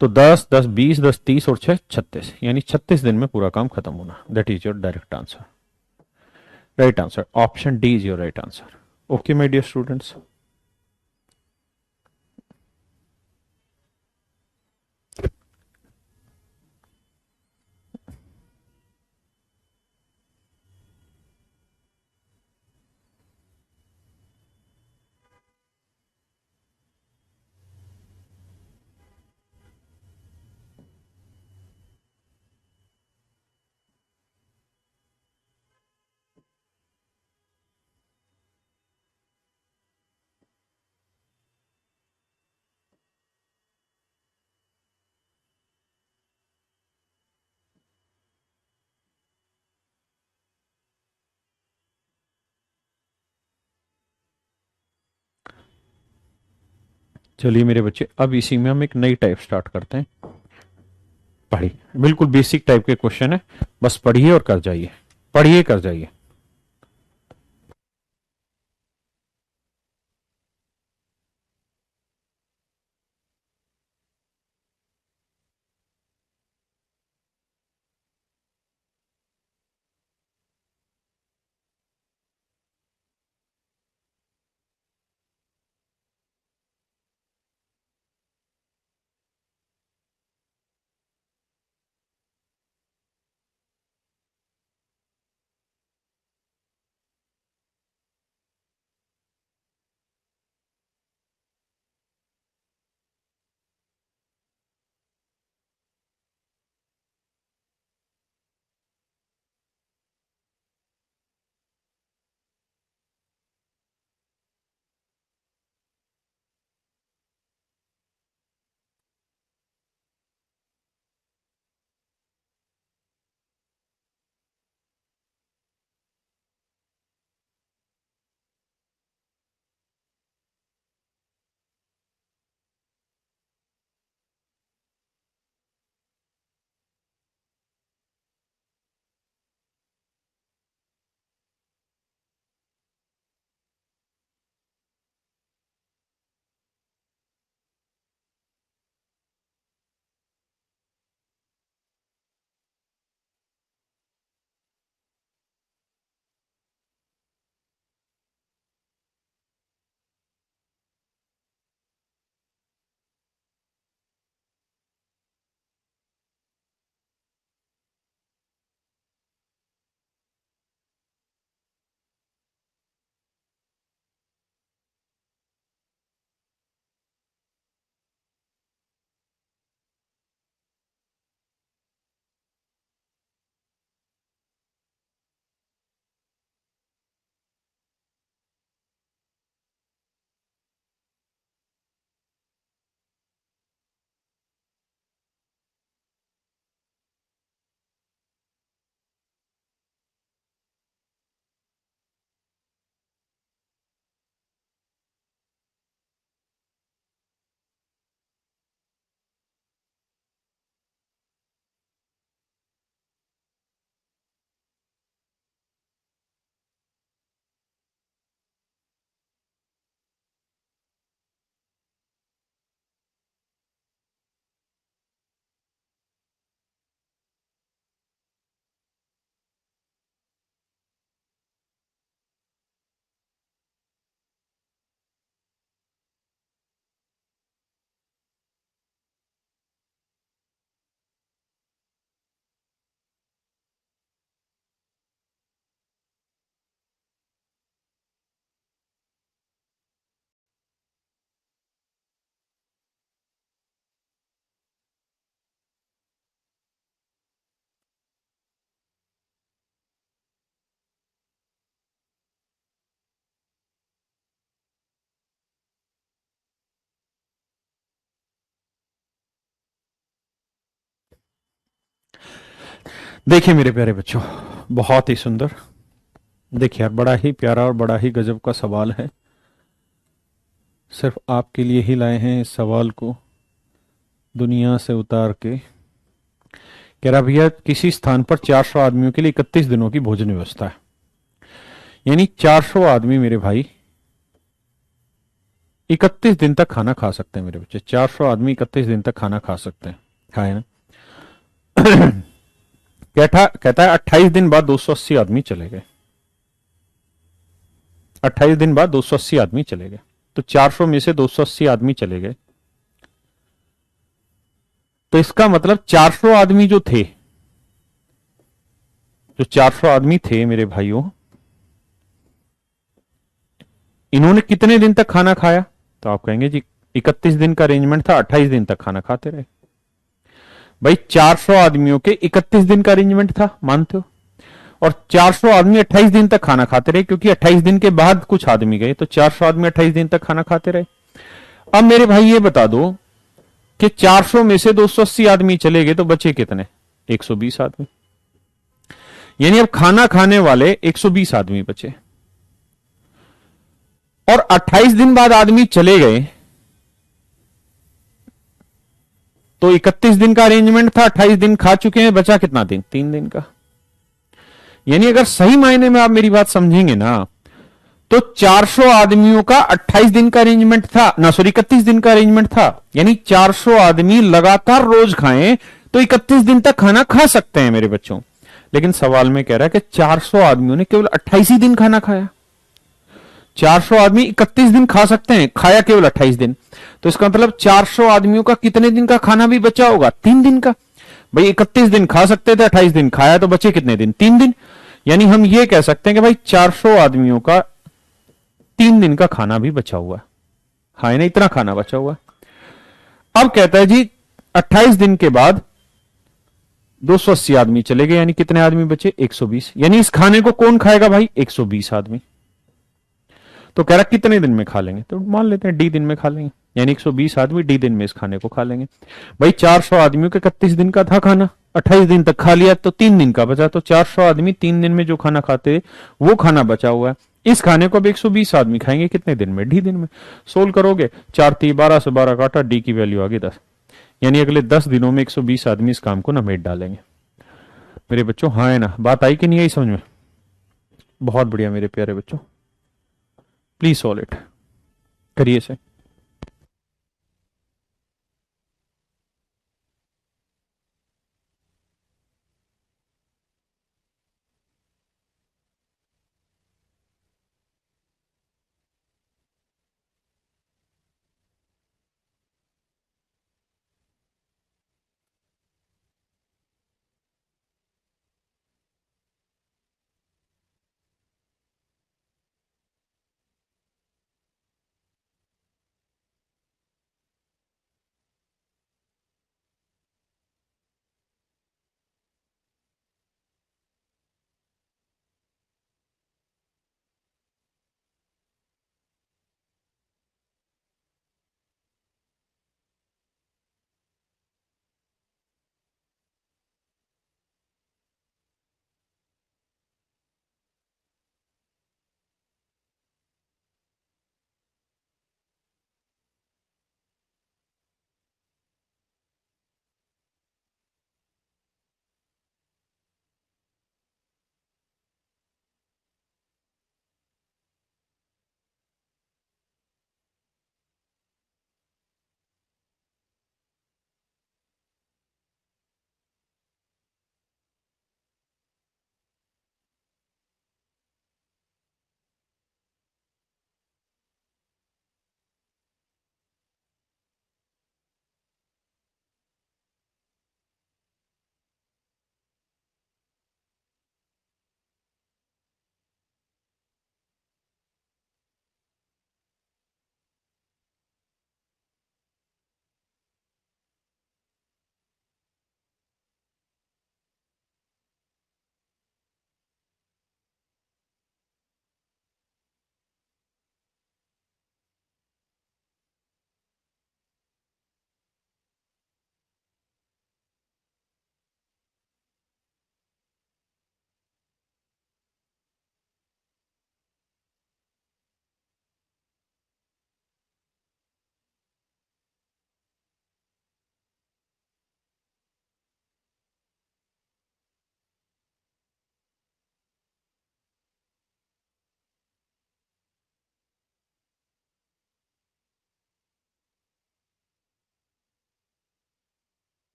तो 10 10 20 10 30 और 6 36, यानी 36 दिन में पूरा काम खत्म होना। That is your direct answer. Right answer option D is your right answer. Okay my dear students. चलिए मेरे बच्चे, अब इसी में हम एक नई टाइप स्टार्ट करते हैं। पढ़िए, बिल्कुल बेसिक टाइप के क्वेश्चन है, बस पढ़िए और कर जाइए। पढ़िए कर जाइए। देखिए मेरे प्यारे बच्चों, बहुत ही सुंदर। देखिए यार, बड़ा ही प्यारा और बड़ा ही गजब का सवाल है। सिर्फ आपके लिए ही लाए हैं इस सवाल को दुनिया से उतार के। कह रहा भैया, किसी स्थान पर 400 आदमियों के लिए 31 दिनों की भोजन व्यवस्था है। यानी 400 आदमी मेरे भाई 31 दिन तक खाना खा सकते हैं। मेरे बच्चे, 400 आदमी 31 दिन तक खाना खा सकते हैं। खाए ना? कहता है 28 दिन बाद 280 आदमी चले गए। 28 दिन बाद 280 आदमी चले गए। तो 400 में से 280 आदमी चले गए। तो इसका मतलब 400 आदमी जो थे, जो 400 आदमी थे मेरे भाइयों, इन्होंने कितने दिन तक खाना खाया? तो आप कहेंगे जी 31 दिन का अरेंजमेंट था, 28 दिन तक खाना खाते रहे। भाई 400 आदमियों के 31 दिन का अरेंजमेंट था, मानते हो? और 400 आदमी 28 दिन तक खाना खाते रहे, क्योंकि 28 दिन के बाद कुछ आदमी गए, तो 400 आदमी 28 दिन तक खाना खाते रहे। अब मेरे भाई ये बता दो कि 400 में से 280 आदमी चले गए, तो बचे कितने? 120 आदमी। यानी अब खाना खाने वाले 120 आदमी बचे। और 28 दिन बाद आदमी चले गए, तो 31 दिन का अरेंजमेंट था, 28 दिन खा चुके हैं, बचा कितना दिन? 3 दिन का। यानी अगर सही मायने में आप मेरी बात समझेंगे ना, तो 400 आदमियों का 28 दिन का अरेंजमेंट था ना, सॉरी 31 दिन का अरेंजमेंट था। यानी 400 आदमी लगातार रोज खाएं तो 31 दिन तक खाना खा सकते हैं मेरे बच्चों। लेकिन सवाल में कह रहा है कि 400 आदमियों ने केवल 28 ही दिन खाना खाया। 400 आदमी 31 दिन खा सकते हैं, खाया केवल 28 दिन। तो इसका मतलब 400 आदमियों का कितने दिन का खाना भी बचा होगा? 3 दिन का। भाई 31 दिन खा सकते थे, 28 दिन खाया, तो बचे कितने दिन? 3 दिन। यानी हम ये कह सकते हैं कि भाई 400 आदमियों का 3 दिन का खाना भी बचा हुआ है। हाँ ना, इतना खाना बचा हुआ है। अब कहता है जी 28 दिन के बाद 280 आदमी चले गए, यानी कितने आदमी बचे? 120। यानी इस खाने को कौन खाएगा भाई? 120 आदमी। तो कह रहा कितने दिन में खा लेंगे? तो मान लेते हैं डी दिन में खा लेंगे, यानी 120 आदमी डी दिन में इस खाने को खा लेंगे। भाई 400 आदमियों के 31 दिन का था खाना, 28 दिन तक खा लिया, तो 3 दिन का बचा। तो 400 आदमी 3 दिन में जो खाना खाते वो खाना बचा हुआ है। इस खाने को अब 120 आदमी खाएंगे कितने दिन में? डी दिन में। सोल्व करोगे, 4×3 = 12 से 12 काटा, डी की वैल्यू आ गई 10। यानी अगले 10 दिनों में 120 आदमी इस काम को नमेट डालेंगे। मेरे बच्चों, हाँ है ना? बात आई कि नहीं आई समझ में? बहुत बढ़िया मेरे प्यारे बच्चों, प्लीज सॉल्व इट, करिए से।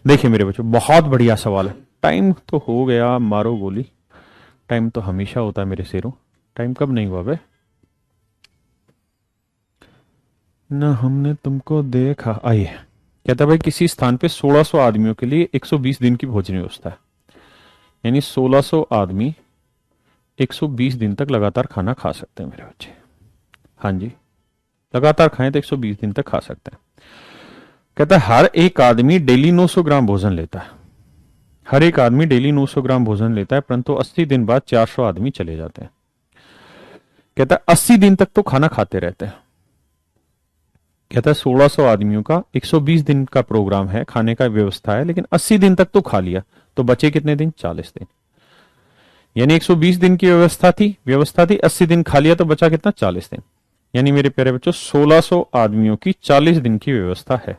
देखिए मेरे बच्चों, बहुत बढ़िया सवाल है। टाइम तो हो गया, मारो गोली। टाइम तो हमेशा होता है मेरे शेरों, टाइम कब नहीं हुआ बे? न हमने तुमको देखा। आइए, कहता है भाई किसी स्थान पे 1600 आदमियों के लिए 120 दिन की भोजन व्यवस्था है, यानी 1600 आदमी 120 दिन तक लगातार खाना खा सकते हैं मेरे बच्चे। हाँ जी, लगातार खाएं तो 120 दिन तक खा सकते हैं। कहता है हर एक आदमी डेली 900 ग्राम भोजन लेता है, हर एक आदमी डेली 900 ग्राम भोजन लेता है, परंतु 80 दिन बाद 400 आदमी चले जाते हैं। कहता है 80 दिन तक तो खाना खाते रहते हैं। कहता है 1600 आदमियों का 120 दिन का प्रोग्राम है, खाने का व्यवस्था है, लेकिन 80 दिन तक तो खा लिया, तो बचे कितने दिन? 40 दिन। यानी 120 दिन की व्यवस्था थी 80 दिन खा लिया, तो बचा कितना? 40 दिन। यानी मेरे प्यारे बच्चों 1600 आदमियों की 40 दिन की व्यवस्था है,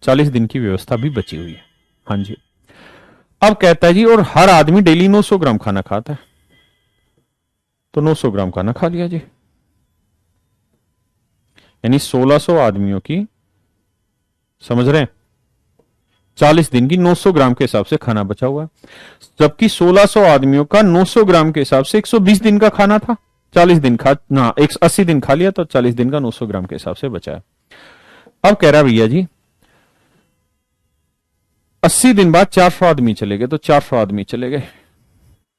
40 दिन की व्यवस्था भी बची हुई है। हाँ जी। अब कहता है जी और हर आदमी डेली 900 ग्राम खाना खाता है, तो 900 ग्राम खाना खा लिया जी, यानी 1600 आदमियों की, समझ रहे हैं, 40 दिन की 900 ग्राम के हिसाब से खाना बचा हुआ है, जबकि 1600 आदमियों का 900 ग्राम के हिसाब से 120 दिन का खाना था। 40 दिन खा ना 180 दिन खा लिया, तो 40 दिन का 900 ग्राम के हिसाब से बचा है। अब कह रहा भैया जी 80 दिन बाद 400 आदमी चले गए, तो 400 आदमी चले गए,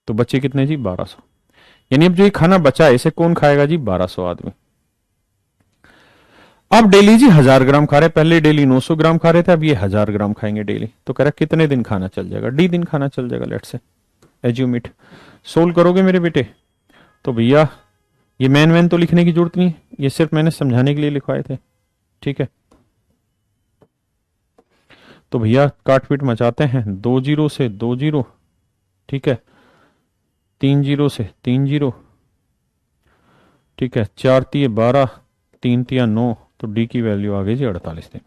तो बचे कितने जी? 1200। यानी अब जो ये खाना बचा है इसे कौन खाएगा जी? 1200 आदमी। अब डेली जी 1000 ग्राम खा रहे, पहले डेली 900 ग्राम खा रहे थे, अब ये 1000 ग्राम खाएंगे डेली, तो कह रहा कितने दिन खाना चल जाएगा? डी दिन खाना चल जाएगा। लेट से एज्यूम इट। सोल्व करोगे मेरे बेटे? तो भैया ये मैन वैन तो लिखने की जरूरत नहीं, ये सिर्फ मैंने समझाने के लिए लिखवाए थे, ठीक है। तो भैया काट पीट मचाते हैं, 2 जीरो से 2 जीरो, ठीक है, 3 जीरो से 3 जीरो, ठीक है, 4 तिये 12, 3 तिया 9, तो डी की वैल्यू आ गई जी 48 दिन।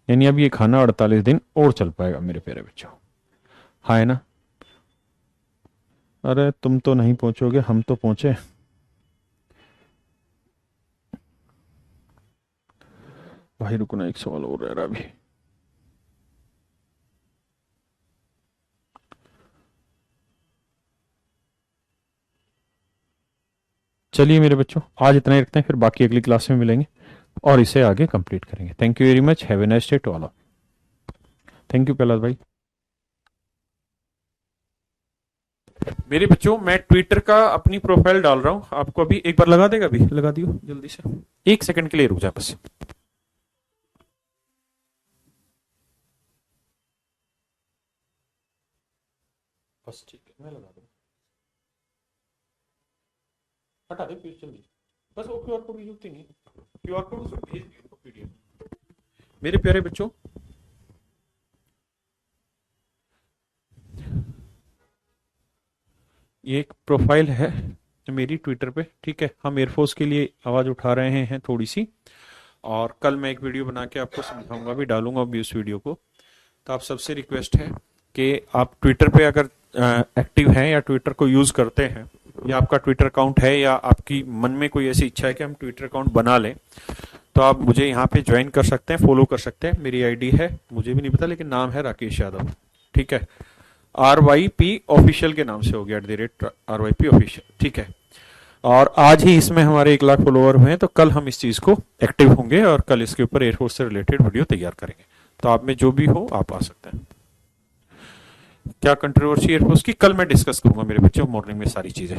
यानी अब ये खाना 48 दिन और चल पाएगा मेरे प्यारे बच्चों। हाँ है ना? अरे तुम तो नहीं पहुंचोगे, हम तो पहुंचे। भाई रुको ना, एक सवाल और रह रहा अभी। चलिए मेरे बच्चों, आज इतना ही रखते हैं, फिर बाकी अगली क्लास में मिलेंगे और इसे आगे कंप्लीट करेंगे। Thank you very much, have a nice day to all. Thank you Prahlad भाई। मेरे बच्चों मैं ट्विटर का अपनी प्रोफाइल डाल रहा हूं, आपको अभी एक बार लगा देगा? अभी लगा दियो जल्दी से, 1 सेकंड के लिए रुक जा बस। बस ठीक है, मैं लगा दूंगा। हटा दे प्लीज जल्दी, बस वो क्यूआर कोड की जरूरत ही नहीं, क्यूआर कोड उसमें भेज दियो पीडीएफ। मेरे प्यारे बच्चों ये एक प्रोफाइल है मेरी ट्विटर पे, ठीक है। हम एयरफोर्स के लिए आवाज उठा रहे हैं थोड़ी सी, और कल मैं एक वीडियो बना के आपको समझाऊंगा भी, डालूंगा भी उस वीडियो को। तो आप सबसे रिक्वेस्ट है कि आप ट्विटर पे अगर एक्टिव हैं या ट्विटर को यूज करते हैं, या आपका ट्विटर अकाउंट है, या आपकी मन में कोई ऐसी इच्छा है कि हम ट्विटर अकाउंट बना लें, तो आप मुझे यहाँ पे ज्वाइन कर सकते हैं, फॉलो कर सकते हैं। मेरी आईडी है, मुझे भी नहीं पता, लेकिन नाम है राकेश यादव, ठीक है। RYP ऑफिशियल के नाम से हो गया, @RYP ऑफिशियल, ठीक है। और आज ही इसमें हमारे 1 लाख फॉलोवर हुए हैं, तो कल हम इस चीज को एक्टिव होंगे और कल इसके ऊपर एयरफोर्स से रिलेटेड वीडियो तैयार करेंगे। तो आप में जो भी हो आप आ सकते हैं। क्या कंट्रोवर्सी एयरफोर्स की कल मैं डिस्कस करूंगा मेरे बच्चों, मॉर्निंग में सारी चीजें।